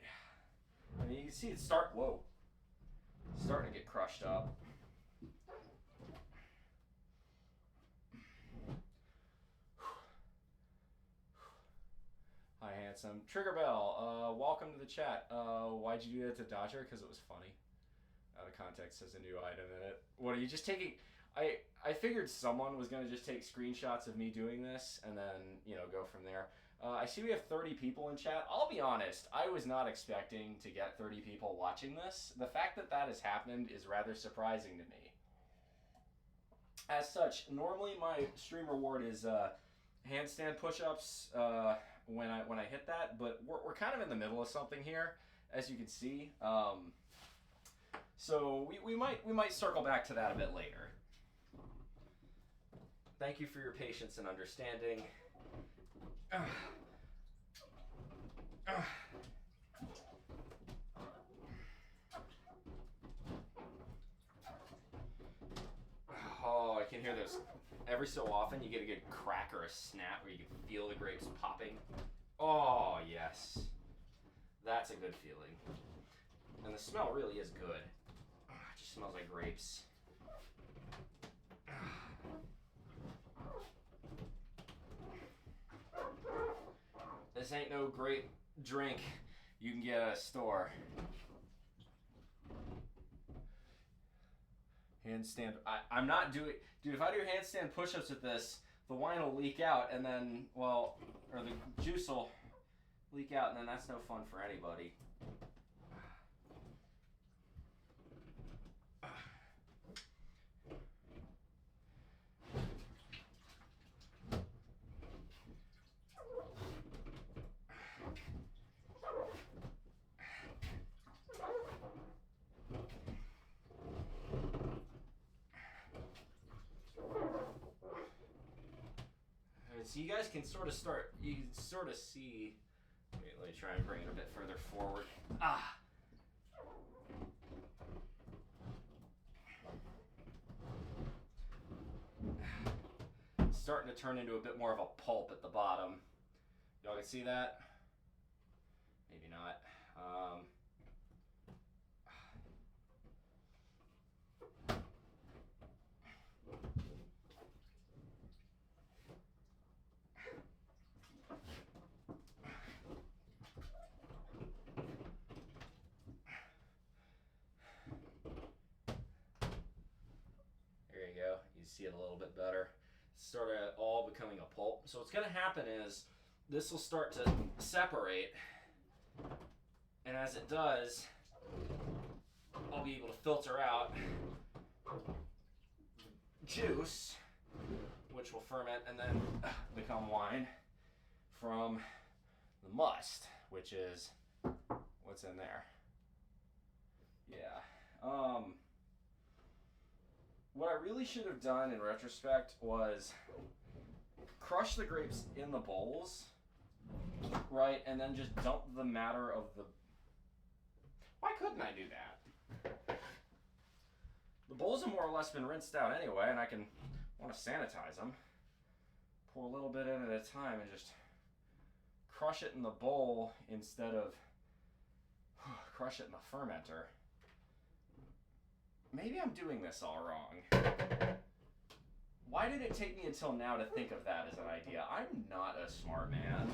Yeah. I mean, you can see it start... Whoa. It's starting to get crushed up. Hi, handsome. Trigger Bell, welcome to the chat. Why'd you do that to Dodger? Because it was funny. Out of context, says a new item in it. What, are you just taking... I figured someone was going to just take screenshots of me doing this and then, you know, go from there. I see we have 30 people in chat. I'll be honest, I was not expecting to get 30 people watching this. The fact that that has happened is rather surprising to me. As such, normally my stream reward is handstand push-ups when I hit that, but we're kind of in the middle of something here, as you can see. So we might circle back to that a bit later. Thank you for your patience and understanding. Oh, I can hear those. Every so often you get a good crack or a snap where you can feel the grapes popping. Oh, yes. That's a good feeling. And the smell really is good. It just smells like grapes. This ain't no great drink you can get at a store. Handstand. I'm not doing... Dude, if I do handstand push-ups with this, the wine will leak out, and then, well, or the juice will leak out, and then that's no fun for anybody. So you guys can sort of you can sort of see, wait, let me try and bring it a bit further forward. Ah! It's starting to turn into a bit more of a pulp at the bottom. Y'all can see that? Maybe not. You see it a little bit better. It's sort of all becoming a pulp. So what's going to happen is this will start to separate, and as it does, I'll be able to filter out juice, which will ferment and then become wine, from the must, which is what's in there. Yeah. What I really should have done in retrospect was crush the grapes in the bowls, right, and then just dump the matter of the... Why couldn't I do that? The bowls have more or less been rinsed out anyway, and I want to sanitize them. Pour a little bit in at a time and just crush it in the bowl instead of crush it in the fermenter. Maybe I'm doing this all wrong. Why did it take me until now to think of that as an idea? I'm not a smart man.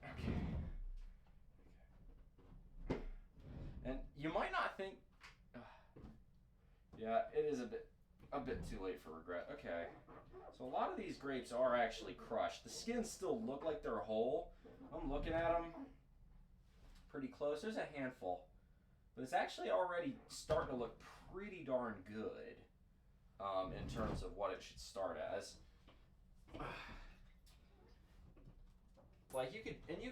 Okay. And you might not think... Yeah, it is a bit too late for regret. Okay, so a lot of these grapes are actually crushed. The skins still look like they're whole. I'm looking at them pretty close. There's a handful, but it's actually already starting to look pretty darn good in terms of what it should start as. Like you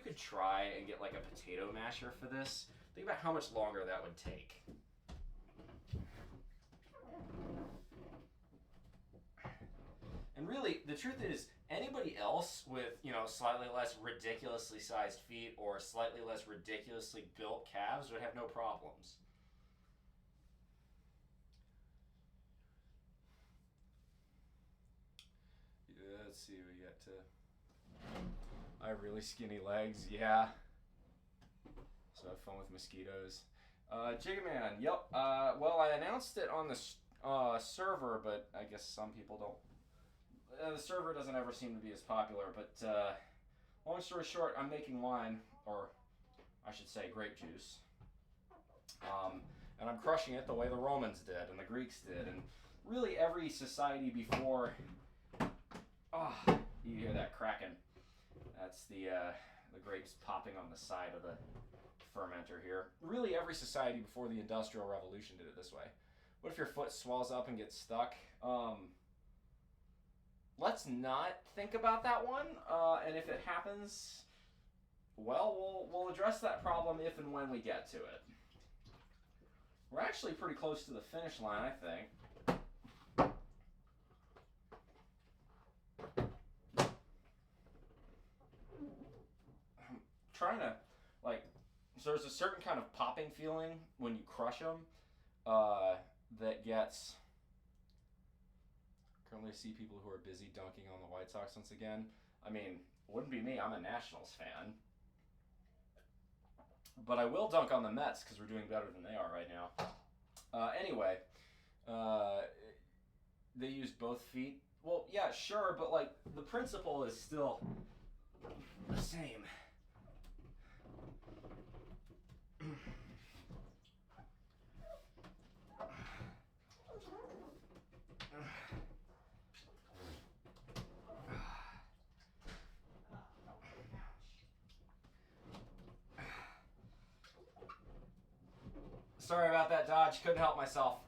could try and get like a potato masher for this. Think about how much longer that would take. And really, the truth is, anybody else with, slightly less ridiculously sized feet or slightly less ridiculously built calves would have no problems. Yeah, let's see, we got I have really skinny legs, yeah. So have fun with mosquitoes. Jigaman, yep. Well, I announced it on the server, but I guess some people don't. The server doesn't ever seem to be as popular, but long story short, I'm making wine, or I should say grape juice, and I'm crushing it the way the Romans did and the Greeks did, and really every society before. You hear that cracking? That's the grapes popping on the side of the fermenter here. Really every society before the Industrial Revolution did it this way. What if your foot swells up and gets stuck? Let's not think about that one, and if it happens, well, we'll address that problem if and when we get to it. We're actually pretty close to the finish line, I think. I'm trying to, so there's a certain kind of popping feeling when you crush them that gets... Currently see people who are busy dunking on the White Sox once again. I mean, wouldn't be me. I'm a Nationals fan. But I will dunk on the Mets because we're doing better than they are right now. Anyway, they used both feet Well, yeah, sure, but like the principle is still the same. Sorry about that, Dodge. Couldn't help myself.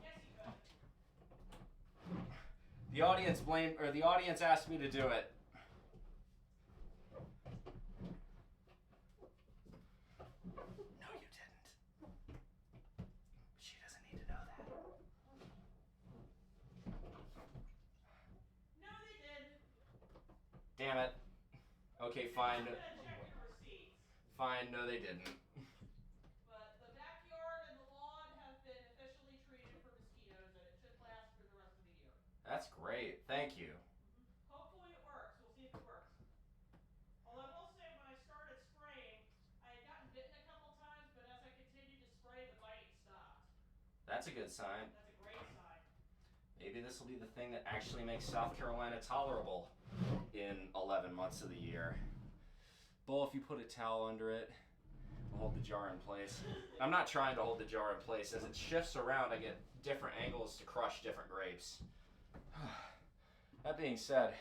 Yes, you could. The audience asked me to do it. No, you didn't. She doesn't need to know that. No, they did. Damn it. Okay, fine. I'm gonna check your receipts. Fine, no they didn't. But the backyard and the lawn have been officially treated for mosquitoes, and it should last for the rest of the year. That's great. Thank you. Hopefully it works. We'll see if it works. Although I will say, when I started spraying, I had gotten bitten a couple times, but as I continued to spray, the biting stopped. That's a good sign. That's a great sign. Maybe this will be the thing that actually makes South Carolina tolerable in 11 months of the year. Bull, if you put a towel under it, we'll hold the jar in place. I'm not trying to hold the jar in place. As it shifts around, I get different angles to crush different grapes. That being said,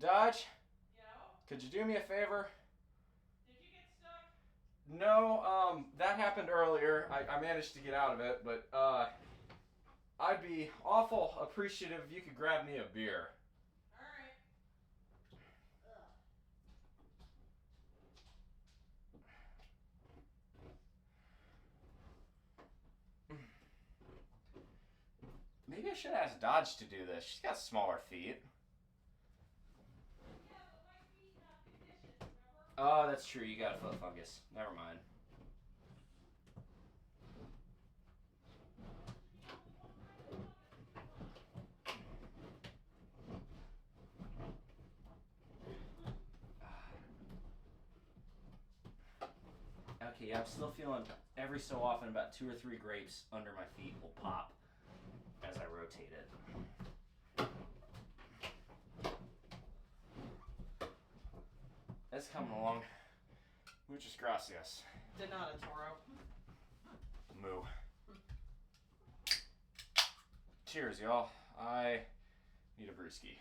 Dodge, Yo? could you do me a favor? Did you get stuck? No, that happened earlier. I managed to get out of it, but I'd be awful appreciative if you could grab me a beer. Alright. Maybe I should ask Dodge to do this. She's got smaller feet. Yeah, but my feet have conditions, remember? Oh, that's true. You got a foot fungus. Never mind. Okay, yeah, I'm still feeling every so often about 2 or 3 grapes under my feet will pop as I rotate it. It's coming along. Muchas gracias. De nada, Toro. Moo. Cheers, y'all. I need a brewski.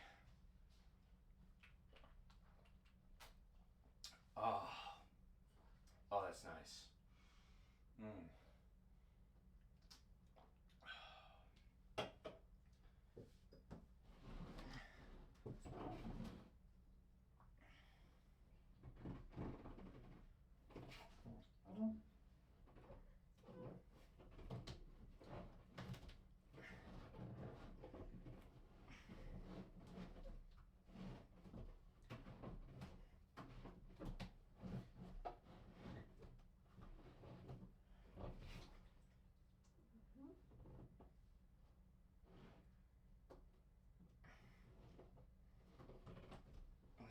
Oh. Oh, that's nice. Mm.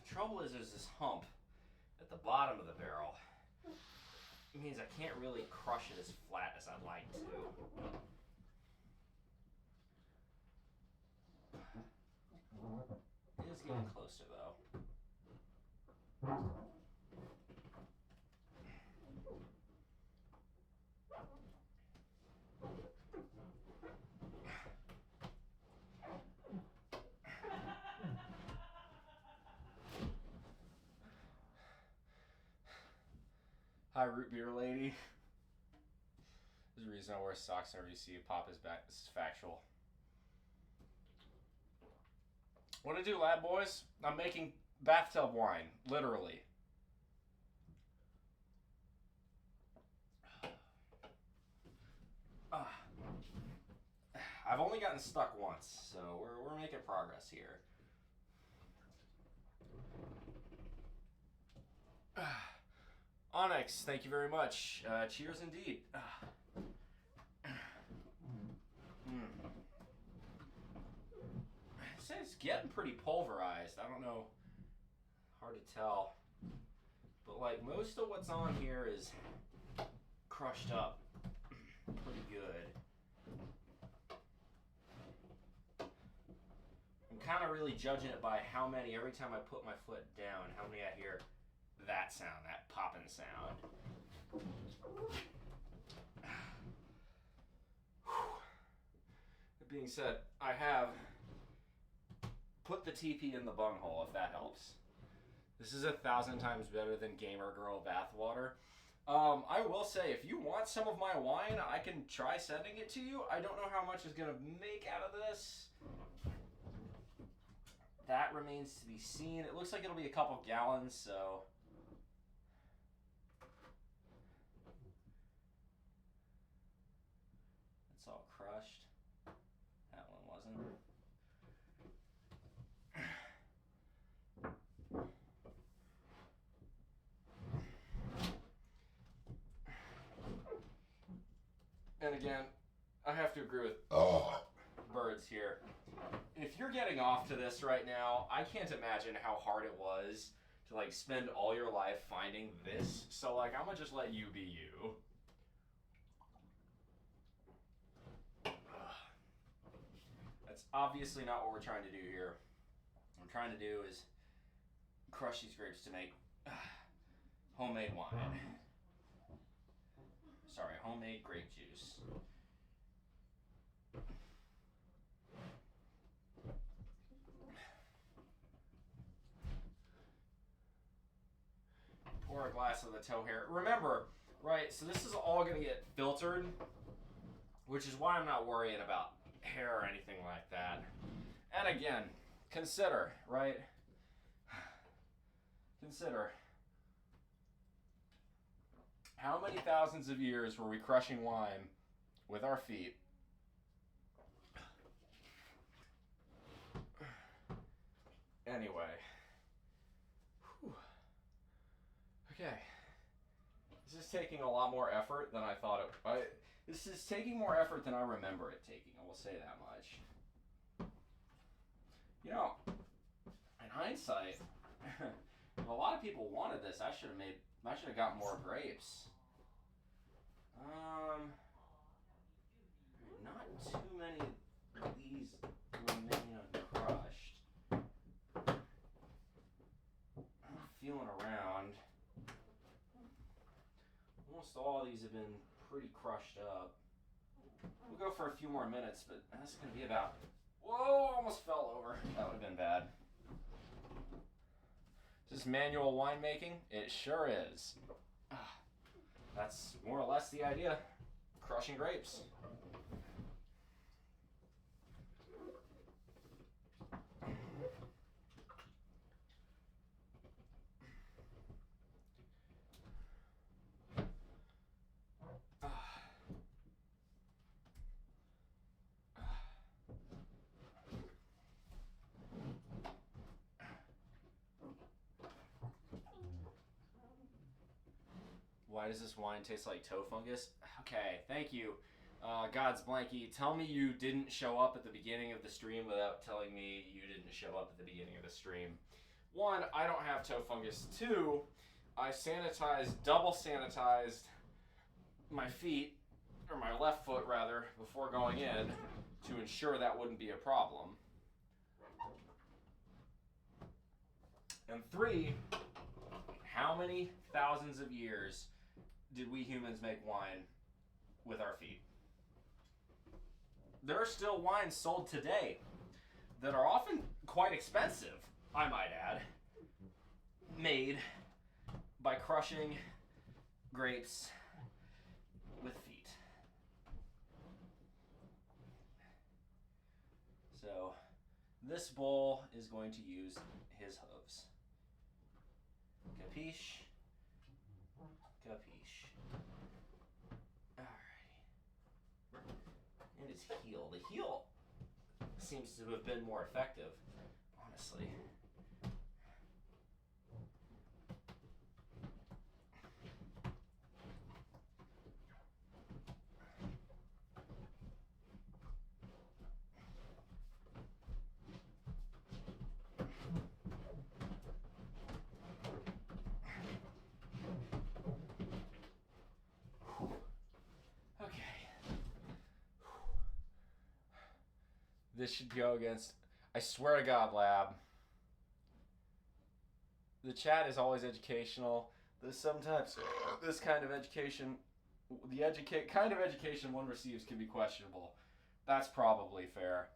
The trouble is there's this hump at the bottom of the barrel. It means I can't really crush it as flat as I'd like to. It is getting closer though. Hi, root beer lady. There's a reason I wear socks whenever you see a pop his back. This is factual. What to do, lad boys? I'm making bathtub wine, literally. I've only gotten stuck once, so we're making progress here. Onyx, thank you very much. Cheers indeed. It's getting pretty pulverized. I don't know. Hard to tell. But like most of what's on here is crushed up pretty good. not really judging it by how many, every time I put my foot down, how many I hear that sound, that popping sound. That being said, I have put the TP in the bunghole, if that helps. This is 1,000 times better than Gamer Girl bathwater. I will say, if you want some of my wine, I can try sending it to you. I don't know how much is going to make out of this. That remains to be seen. It looks like it'll be a couple gallons, so... It's all crushed. That one wasn't. And again, I have to agree with Birds here. If you're getting off to this right now, I can't imagine how hard it was to like spend all your life finding this. So like, I'm gonna just let you be you. That's obviously not what we're trying to do here. What we're trying to do is crush these grapes to make homemade wine. Sorry, homemade grape juice. Pour a glass of the tow hair. Remember, right, so this is all going to get filtered, which is why I'm not worrying about hair or anything like that. And again, consider, right? Consider how many thousands of years were we crushing wine with our feet? Anyway. Whew. Okay. This is taking a lot more effort than I thought it. This is taking more effort than I remember it taking. I will say that much. You know, in hindsight, if a lot of people wanted this, I should have gotten more grapes. Not too many of these remain uncrushed. I'm feeling around. Almost all of these have been pretty crushed up. We'll go for a few more minutes, but that's going to be about... Whoa, almost fell over. That would have been bad. Is this manual winemaking? It sure is. That's more or less the idea. Crushing grapes. Why does this wine taste like toe fungus? Okay, thank you. God's Blanky, tell me you didn't show up at the beginning of the stream without telling me you didn't show up at the beginning of the stream. One, I don't have toe fungus. Two, I double sanitized my feet, or my left foot rather, before going in to ensure that wouldn't be a problem. And three, how many thousands of years did we humans make wine with our feet? There are still wines sold today that are often quite expensive, I might add, made by crushing grapes with feet. So this bowl is going to use his hooves. Capiche? Capiche. Alrighty. And his heel. The heel seems to have been more effective, honestly. This should go against... I swear to God, Lab. The chat is always educational. Sometimes this kind of education, the kind of education one receives can be questionable. That's probably fair.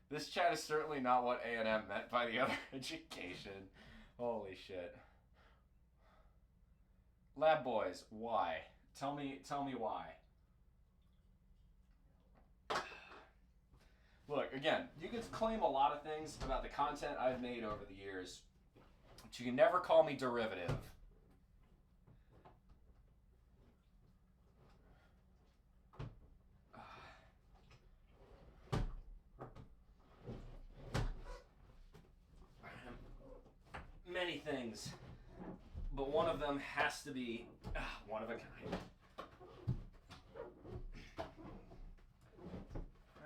This chat is certainly not what A&M meant by the other education. Holy shit. Lab boys, why? Tell me why. Look, again, you can claim a lot of things about the content I've made over the years, but you can never call me derivative. Many things, but one of them has to be one of a kind.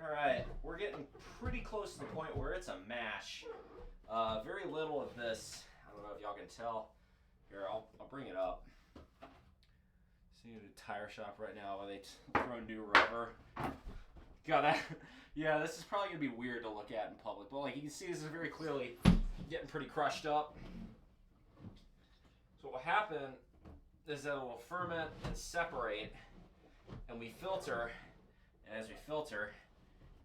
Alright, we're getting pretty close to the point where it's a mash. Very little of this. I don't know if y'all can tell. Here, I'll bring it up. See at a tire shop right now where they throw new rubber. God, that, yeah, this is probably going to be weird to look at in public, but like you can see, this is very clearly getting pretty crushed up. So what will happen is that it will ferment and separate, and we filter, and as we filter,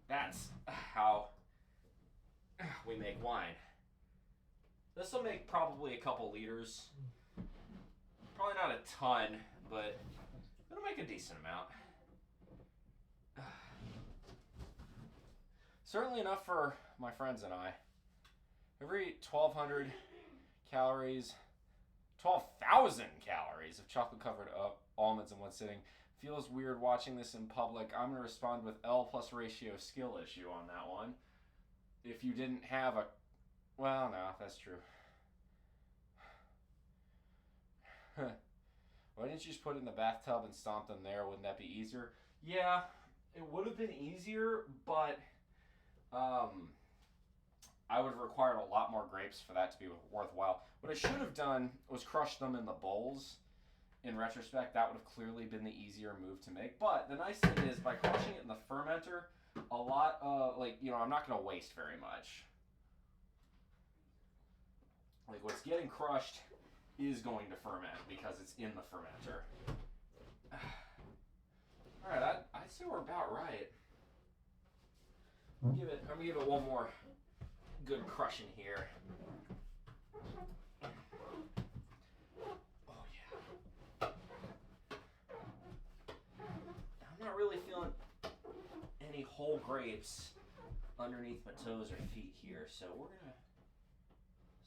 that's how we make wine. This will make probably a couple liters. Probably not a ton, but it'll make a decent amount. Certainly enough for my friends and I. Every 1,200 calories, 12,000 calories of chocolate-covered almonds in one sitting. Feels weird watching this in public. I'm going to respond with L plus ratio skill issue on that one. If you didn't have a... Well, no, that's true. Why didn't you just put it in the bathtub and stomp them there? Wouldn't that be easier? Yeah, it would have been easier, but I would have required a lot more grapes for that to be worthwhile. What I should have done was crush them in the bowls. In retrospect, that would have clearly been the easier move to make. But the nice thing is, by crushing it in the fermenter, a lot of, I'm not going to waste very much. Like, what's getting crushed is going to ferment because it's in the fermenter. Alright, I'd say we're about right. I'm gonna give it one more good crushing here. Oh yeah. I'm not really feeling any whole grapes underneath my toes or feet here, so we're gonna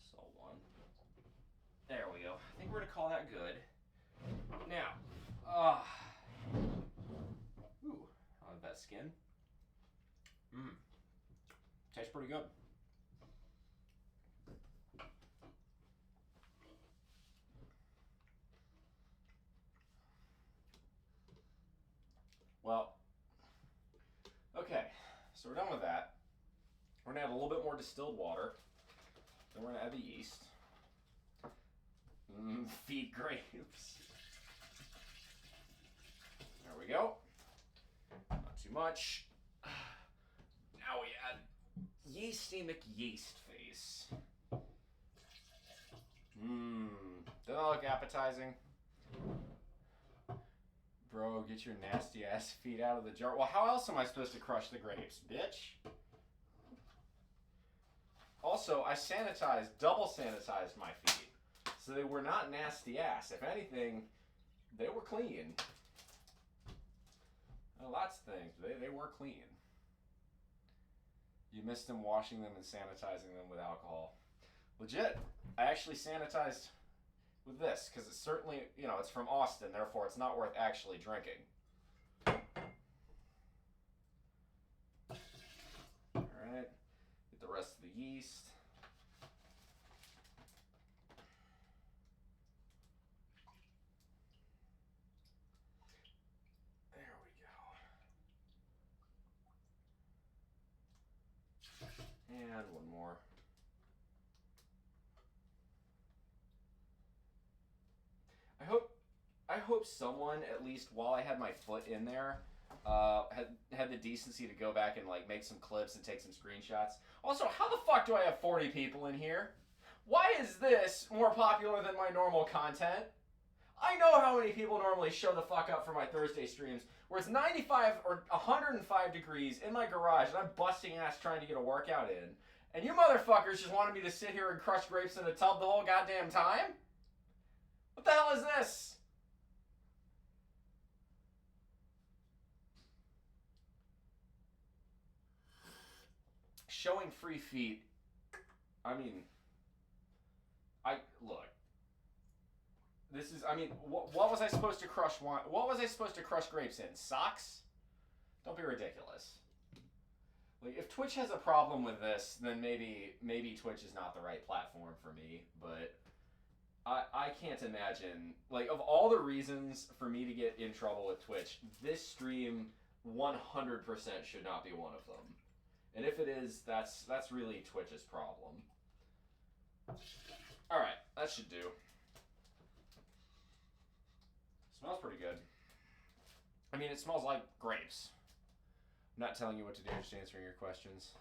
sell one. There we go. I think we're gonna call that good. Now, ooh, I like that skin. Tastes pretty good. Well, okay, so we're done with that. We're gonna add a little bit more distilled water. Then we're gonna add the yeast. Feed grapes. There we go. Not too much. Now we add Yeasty McYeast face. Doesn't that look appetizing? Bro, get your nasty ass feet out of the jar. Well, how else am I supposed to crush the grapes, bitch? Also, I double sanitized my feet. So they were not nasty ass. If anything, they were clean. Lots of things, but they were clean. You missed them washing them and sanitizing them with alcohol. Legit. I actually sanitized with this because it's certainly, it's from Austin, therefore it's not worth actually drinking. Alright. Get the rest of the yeast. There we go. And one more. I hope someone, at least while I had my foot in there, had the decency to go back and like make some clips and take some screenshots. Also, how the fuck do I have 40 people in here? Why is this more popular than my normal content? I know how many people normally show the fuck up for my Thursday streams, where it's 95 or 105 degrees in my garage and I'm busting ass trying to get a workout in. And you motherfuckers just wanted me to sit here and crush grapes in a tub the whole goddamn time? What the hell is this? Showing free feet. I mean, look. This is, I mean, what was I supposed to crush? What was I supposed to crush grapes in? Socks? Don't be ridiculous. Like, if Twitch has a problem with this, then maybe Twitch is not the right platform for me. But I can't imagine, like, of all the reasons for me to get in trouble with Twitch, this stream 100% should not be one of them. And if it is, that's really Twitch's problem. All right, that should do. Smells pretty good. I mean, it smells like grapes. I'm not telling you what to do, just answering your questions.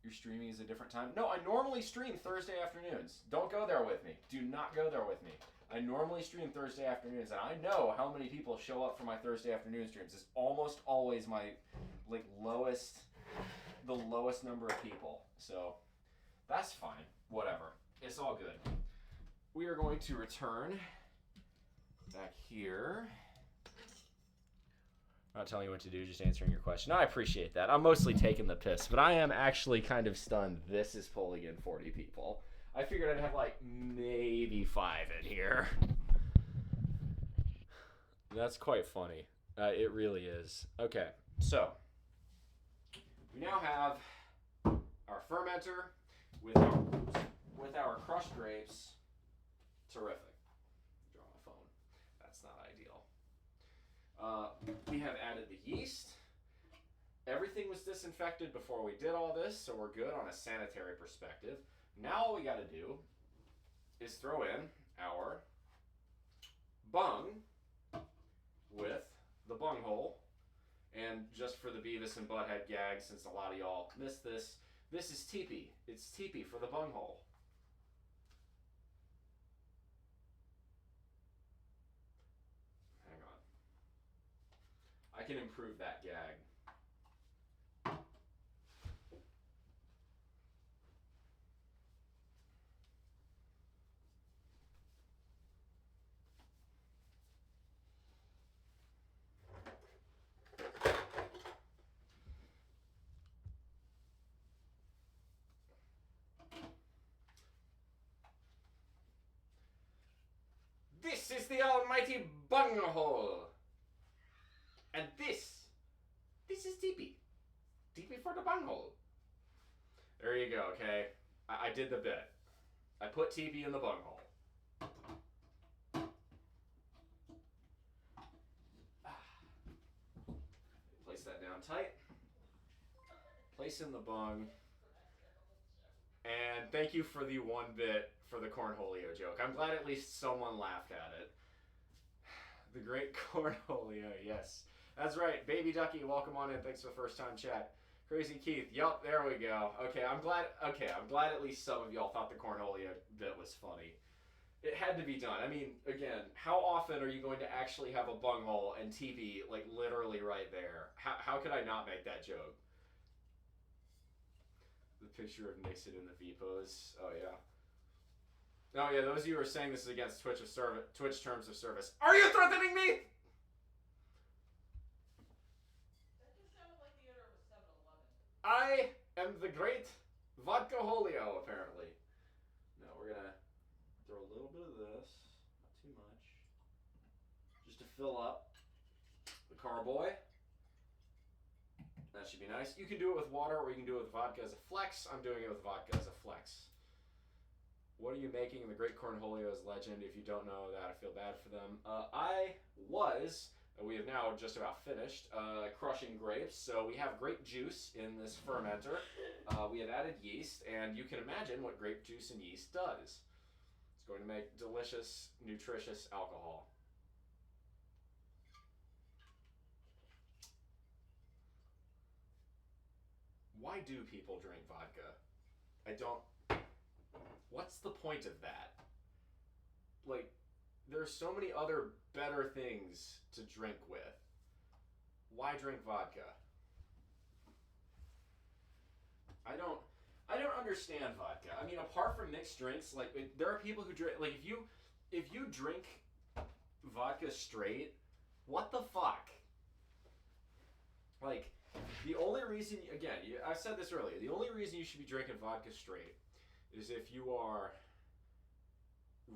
You're streaming is a different time? No, I normally stream Thursday afternoons. Don't go there with me. Do not go there with me. I normally stream Thursday afternoons, and I know how many people show up for my Thursday afternoon streams. It's almost always my the lowest number of people. So that's fine. Whatever. It's all good. We are going to return back here. I'm not telling you what to do, just answering your question. I appreciate that. I'm mostly taking the piss, but I am actually kind of stunned this is pulling in 40 people. I figured I'd have like maybe 5 in here. That's quite funny. It really is. Okay, so we now have our fermenter with our crushed grapes. Terrific. Draw my phone. That's not ideal. We have added the yeast. Everything was disinfected before we did all this, so we're good on a sanitary perspective. Now all we got to do is throw in our bung with the bung hole. And just for the Beavis and Butthead gag, since a lot of y'all missed this, this is teepee. It's teepee for the bung hole. Hang on. I can improve that gag. This is the almighty bunghole. And this is teepee. Teepee for the bunghole. There you go, okay? I did the bit. I put teepee in the bunghole. Place that down tight. Place in the bung. And thank you for the one bit for the cornholio joke. I'm glad at least someone laughed at it. The great cornholio, yes. That's right. Baby Ducky, welcome on in. Thanks for the first time chat. Crazy Keith, yup, there we go. Okay, I'm glad at least some of y'all thought the cornholio bit was funny. It had to be done. I mean, again, how often are you going to actually have a bunghole and TV, like, literally right there? How could I not make that joke? The picture of Nixon in the V pose. Oh, yeah. Oh, yeah, those of you who are saying this is against Twitch terms of service. Are you threatening me? That just sounded like the owner of a 7-Eleven. I am the great vodka holio, apparently. No, we're gonna throw a little bit of this. Not too much. Just to fill up the carboy. That should be nice. You can do it with water or you can do it with vodka as a flex. I'm doing it with vodka as a flex. What are you making? The Great Cornholio's legend. If you don't know that, I feel bad for them. We have now just about finished, crushing grapes. So we have grape juice in this fermenter. We have added yeast, and you can imagine what grape juice and yeast does. It's going to make delicious, nutritious alcohol. why do people drink vodka? I don't. What's the point of that? Like, there's so many other better things to drink with. Why drink vodka? I don't understand vodka. I mean, apart from mixed drinks, like there are people who drink. Like if you drink vodka straight, what the fuck? Like, the only reason, again, I said this earlier. The only reason you should be drinking vodka straight is if you are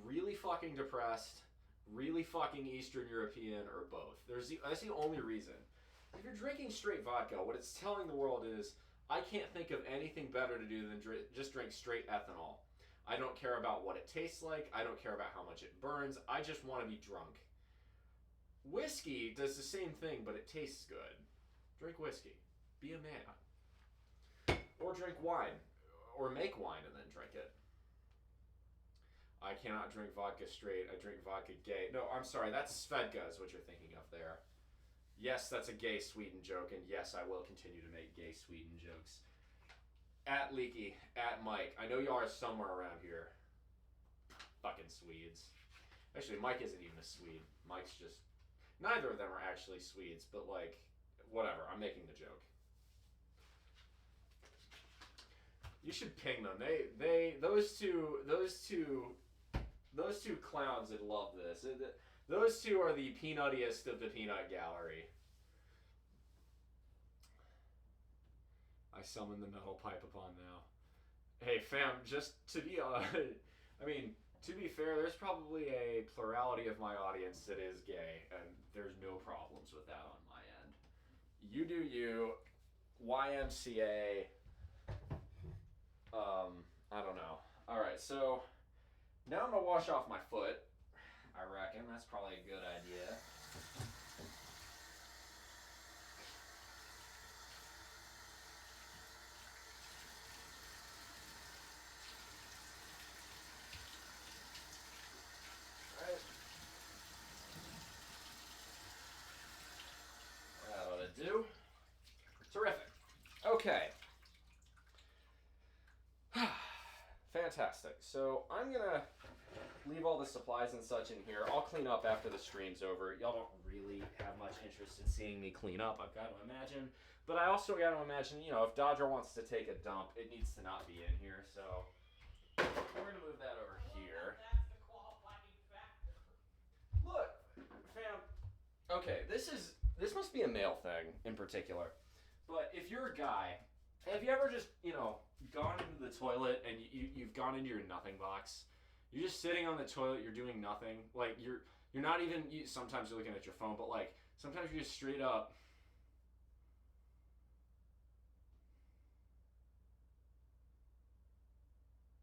really fucking depressed, really fucking Eastern European, or both. That's the only reason. If you're drinking straight vodka, what it's telling the world is, I can't think of anything better to do than just drink straight ethanol. I don't care about what it tastes like. I don't care about how much it burns. I just want to be drunk. Whiskey does the same thing, but it tastes good. Drink whiskey. Be a man. Or drink wine. Or make wine and then drink it. I cannot drink vodka straight. I drink vodka gay. No, I'm sorry. That's Svedka is what you're thinking of there. Yes, that's a gay Sweden joke, and yes, I will continue to make gay Sweden jokes. At Leaky, at Mike. I know y'all are somewhere around here. Fucking Swedes. Actually, Mike isn't even a Swede. Mike's just... Neither of them are actually Swedes, but like, whatever. I'm making the joke. You should ping them. Those two clowns would love this. Those two are the peanuttiest of the peanut gallery. I summon the metal pipe upon now. Hey fam, just to be I mean, to be fair, there's probably a plurality of my audience that is gay, and there's no problems with that on my end. You do you. YMCA. I don't know. Alright, so now I'm gonna wash off my foot. I reckon that's probably a good idea. Right. That ought to do. Terrific. Okay. Fantastic. So I'm gonna leave all the supplies and such in here. I'll clean up after the stream's over. Y'all don't really have much interest in seeing me clean up, I've got to imagine. But I also got to imagine, you know, if Dodger wants to take a dump, it needs to not be in here. So we're gonna move that over here. That's the qualifying factor. Look, fam. Okay, this must be a male thing in particular. But if you're a guy, have you ever just, you know, gone into the toilet and you've gone into your nothing box? You're just sitting on the toilet, you're doing nothing. Like, you're not even, sometimes you're looking at your phone, but like, sometimes you're just straight up.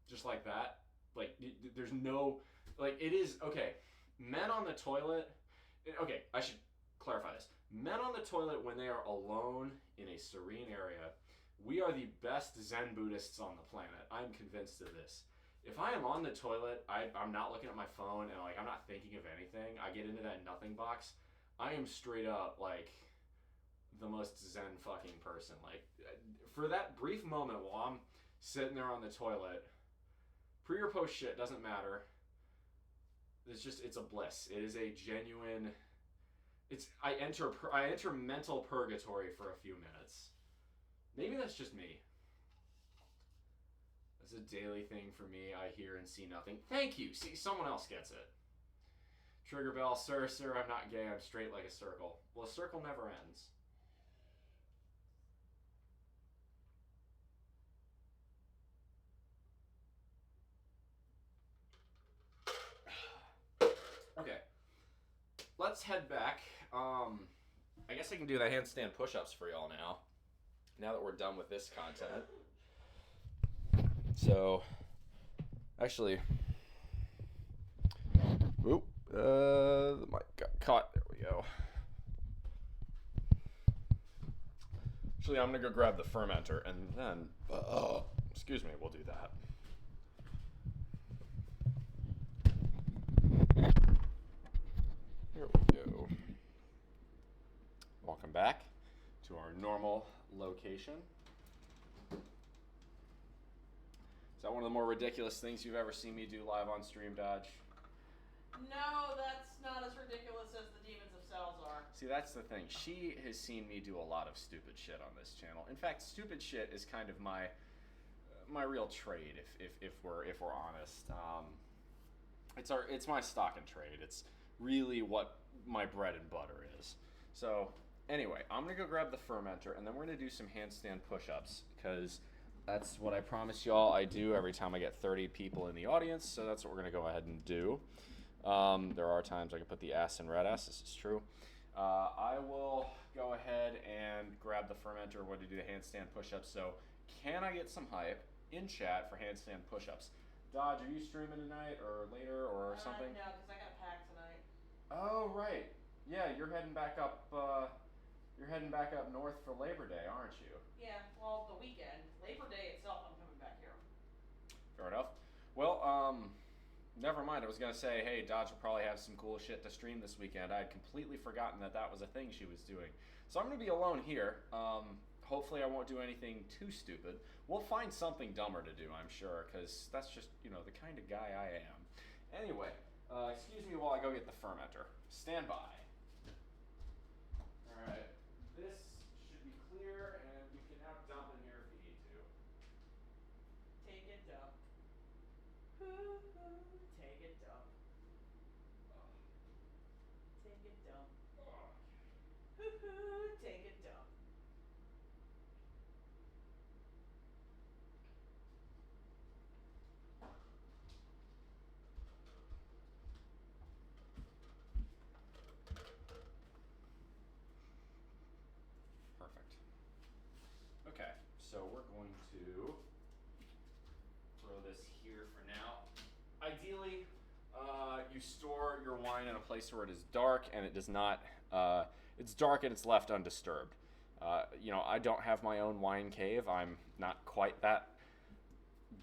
Just like that. Like, there's no, like, it is, okay, men on the toilet, okay, I should clarify this. Men on the toilet, when they are alone in a serene area, we are the best Zen Buddhists on the planet. I'm convinced of this. If I am on the toilet, I'm not looking at my phone, and like I'm not thinking of anything, I get into that nothing box, I am straight up like the most Zen fucking person. Like, for that brief moment while I'm sitting there on the toilet, pre or post shit, doesn't matter. It's a bliss. It is a genuine, I enter mental purgatory for a few minutes. Maybe that's just me. That's a daily thing for me. I hear and see nothing. Thank you. See, someone else gets it. Trigger bell, sir, I'm not gay. I'm straight like a circle. Well, a circle never ends. Okay. Let's head back. I guess I can do the handstand push-ups for y'all now that we're done with this content. So, actually, the mic got caught. There we go. Actually, I'm gonna go grab the fermenter and then, excuse me, we'll do that. Here we go. Welcome back to our normal location. Is that one of the more ridiculous things you've ever seen me do live on stream, Dodge? No, that's not as ridiculous as the Demons of Cells are. See, that's the thing. She has seen me do a lot of stupid shit on this channel. In fact, stupid shit is kind of my real trade, if we're honest. It's my stock and trade. It's really what my bread and butter is. So anyway, I'm gonna go grab the fermenter, and then we're gonna do some handstand push-ups, because that's what I promise y'all I do every time I get 30 people in the audience. So that's what we're gonna go ahead and do. There are times I can put the ass in red ass. This is true. I will go ahead and grab the fermenter. We're gonna do the handstand push-ups. So can I get some hype in chat for handstand push-ups? Dodge, are you streaming tonight or later or something? No, because I got packed tonight. Oh, right. Yeah, you're heading back up. You're heading back up north for Labor Day, aren't you? Yeah, well, the weekend. Labor Day itself, I'm coming back here. Fair enough. Well, never mind. I was gonna say, hey, Dodge will probably have some cool shit to stream this weekend. I had completely forgotten that that was a thing she was doing. So I'm gonna be alone here. Hopefully I won't do anything too stupid. We'll find something dumber to do, I'm sure, because that's just, you know, the kind of guy I am. Anyway, excuse me while I go get the fermenter. Stand by. All right, this should be clear, and we can now dump in here if we need to. Take it dump. Hoo-hoo. Take it dump. Take it dump. Hoo-hoo. Take it dump. Perfect. Okay, so we're going to throw this here for now. Ideally, you store your wine in a place where it is dark and it does not, it's dark and it's left undisturbed. You know, I don't have my own wine cave. I'm not quite that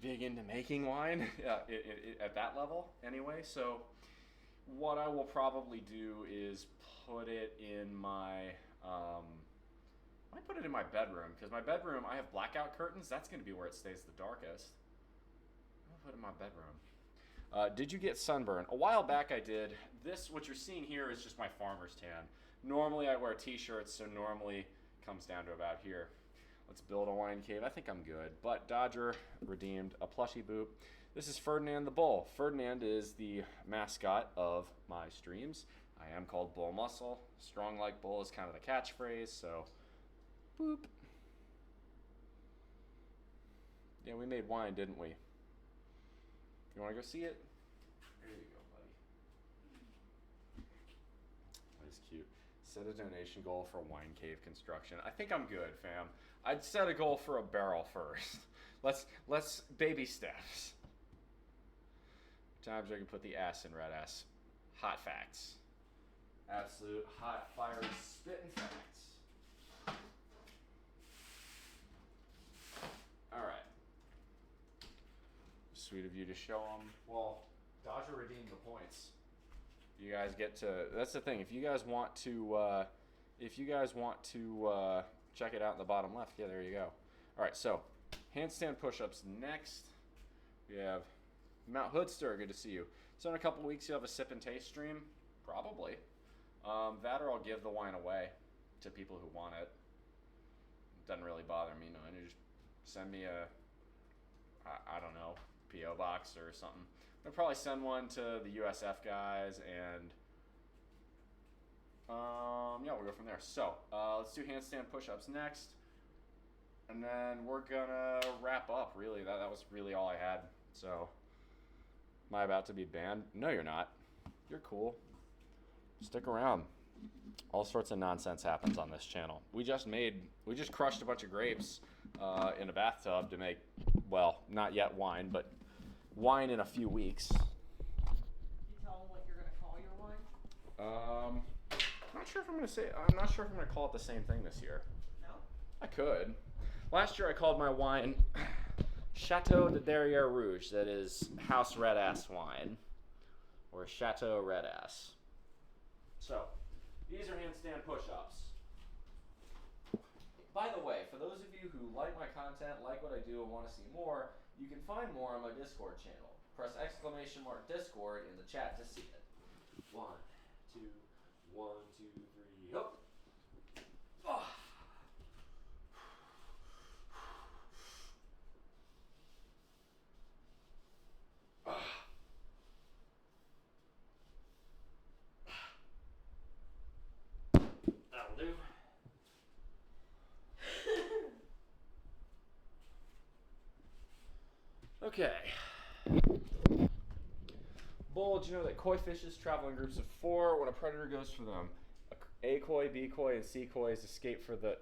big into making wine at that level anyway. So what I will probably do is put it in my, I might put it in my bedroom, because my bedroom, I have blackout curtains. That's going to be where it stays the darkest. I'll put it in my bedroom. Did you get sunburn? A while back I did. This, what you're seeing here, is just my farmer's tan. Normally I wear t-shirts, so normally comes down to about here. Let's build a wine cave. I think I'm good. But Dodger redeemed a plushie boop. This is Ferdinand the Bull. Ferdinand is the mascot of my streams. I am called BullMuscle. Strong like bull is kind of the catchphrase, so boop. Yeah, we made wine, didn't we? You want to go see it? There you go, buddy. That is cute. Set a donation goal for wine cave construction. I think I'm good, fam. I'd set a goal for a barrel first. Let's baby steps. Times I can put the ass in red ass. Hot facts. Absolute hot fire spitting facts. All right. Sweet of you to show them. Well, Dodger redeemed the points. You guys get to. That's the thing. If you guys want to, check it out in the bottom left. Yeah, there you go. All right. So, handstand push-ups next. We have Mount Hoodster. Good to see you. So in a couple weeks, you'll have a sip and taste stream. Probably. That or I'll give the wine away to people who want it. Doesn't really bother me. No, you just send me a. I don't know. P.O. box or something. I'll probably send one to the USF guys, and yeah, we'll go from there. So let's do handstand push-ups next, and then we're gonna wrap up. Really, that was really all I had. So, am I about to be banned? No, you're not. You're cool. Stick around. All sorts of nonsense happens on this channel. We just crushed a bunch of grapes in a bathtub to make, well, not yet wine, but wine in a few weeks. You tell them what you're going to call your wine? I'm not sure if I'm gonna call it the same thing this year. No? I could. Last year I called my wine Chateau de Derrière Rouge. That is house red ass wine, or Chateau red ass. So, these are handstand push-ups. By the way, for those of you who like my content, like what I do, and want to see more, You can find more on my Discord channel. Press !Discord in the chat to see it. 1, 2, 1, 2, 3, up. Oh. That'll do. Okay. Bull, did you know that koi fishes travel in groups of 4 when a predator goes for them? A koi, B koi, and C kois escape for the...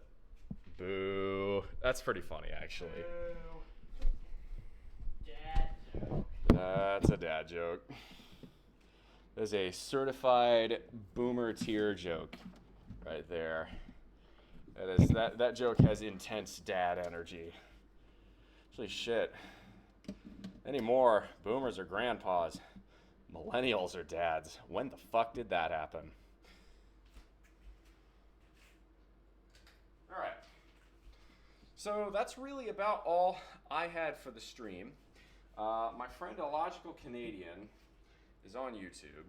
Boo. That's pretty funny, actually. Boo. Dad joke. That's a dad joke. There's a certified boomer tier joke right there. That joke has intense dad energy. Actually, shit. Anymore, boomers are grandpas. Millennials are dads. When the fuck did that happen? All right. So that's really about all I had for the stream. My friend Illogical Canadian is on YouTube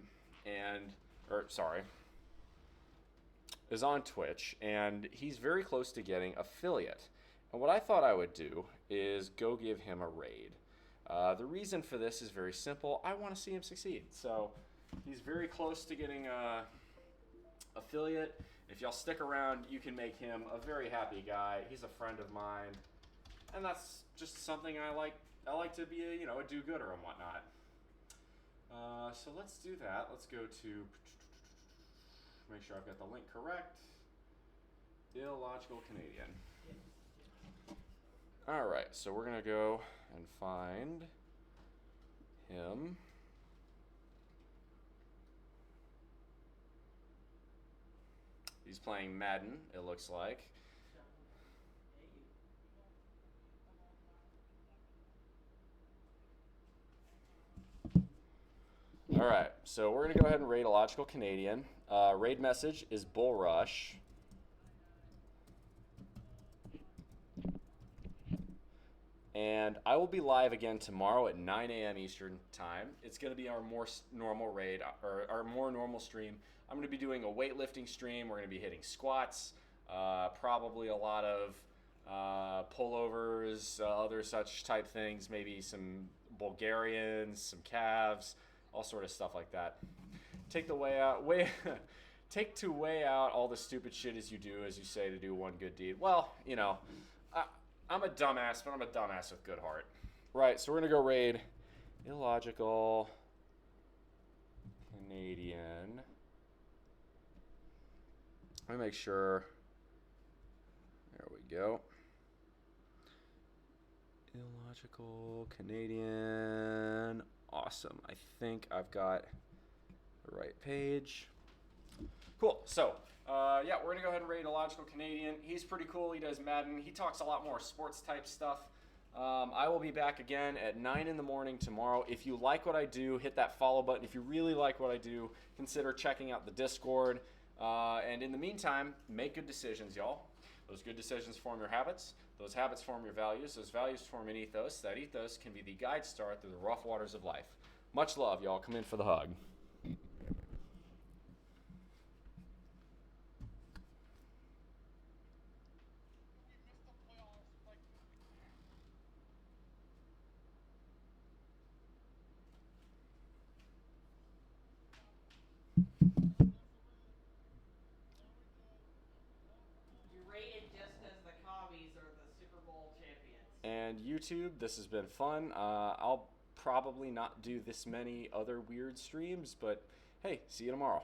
is on Twitch, and he's very close to getting affiliate. And what I thought I would do is go give him a raid. The reason for this is very simple. I want to see him succeed. So he's very close to getting affiliate. If y'all stick around, you can make him a very happy guy. He's a friend of mine, and that's just something I like. I like to be a do-gooder and whatnot. So let's do that. Let's go to make sure I've got the link correct. Illogical Canadian. All right, so we're gonna go and find him. He's playing Madden, it looks like. All right, so we're gonna go ahead and raid Illogical Canadian. Raid message is Bull Rush. And I will be live again tomorrow at 9 a.m. Eastern time. It's going to be our more normal raid, or our more normal stream. I'm going to be doing a weightlifting stream. We're going to be hitting squats, probably a lot of pullovers, other such type things, maybe some Bulgarians, some calves, all sort of stuff like that. Take to weigh out all the stupid shit as you do, as you say, to do one good deed. Well, you know, I'm a dumbass, but I'm a dumbass with good heart. Right, so we're going to go raid Illogical Canadian. Let me make sure. There we go. Illogical Canadian. Awesome. I think I've got the right page. Cool. So, yeah, we're going to go ahead and raid Illogical Canadian. He's pretty cool. He does Madden. He talks a lot more sports type stuff. I will be back again at 9 in the morning tomorrow. If you like what I do, hit that follow button. If you really like what I do, consider checking out the Discord. And in the meantime, make good decisions, y'all. Those good decisions form your habits. Those habits form your values. Those values form an ethos. That ethos can be the guide star through the rough waters of life. Much love, y'all. Come in for the hug. And YouTube, this has been fun. I'll probably not do this many other weird streams, but hey, see you tomorrow.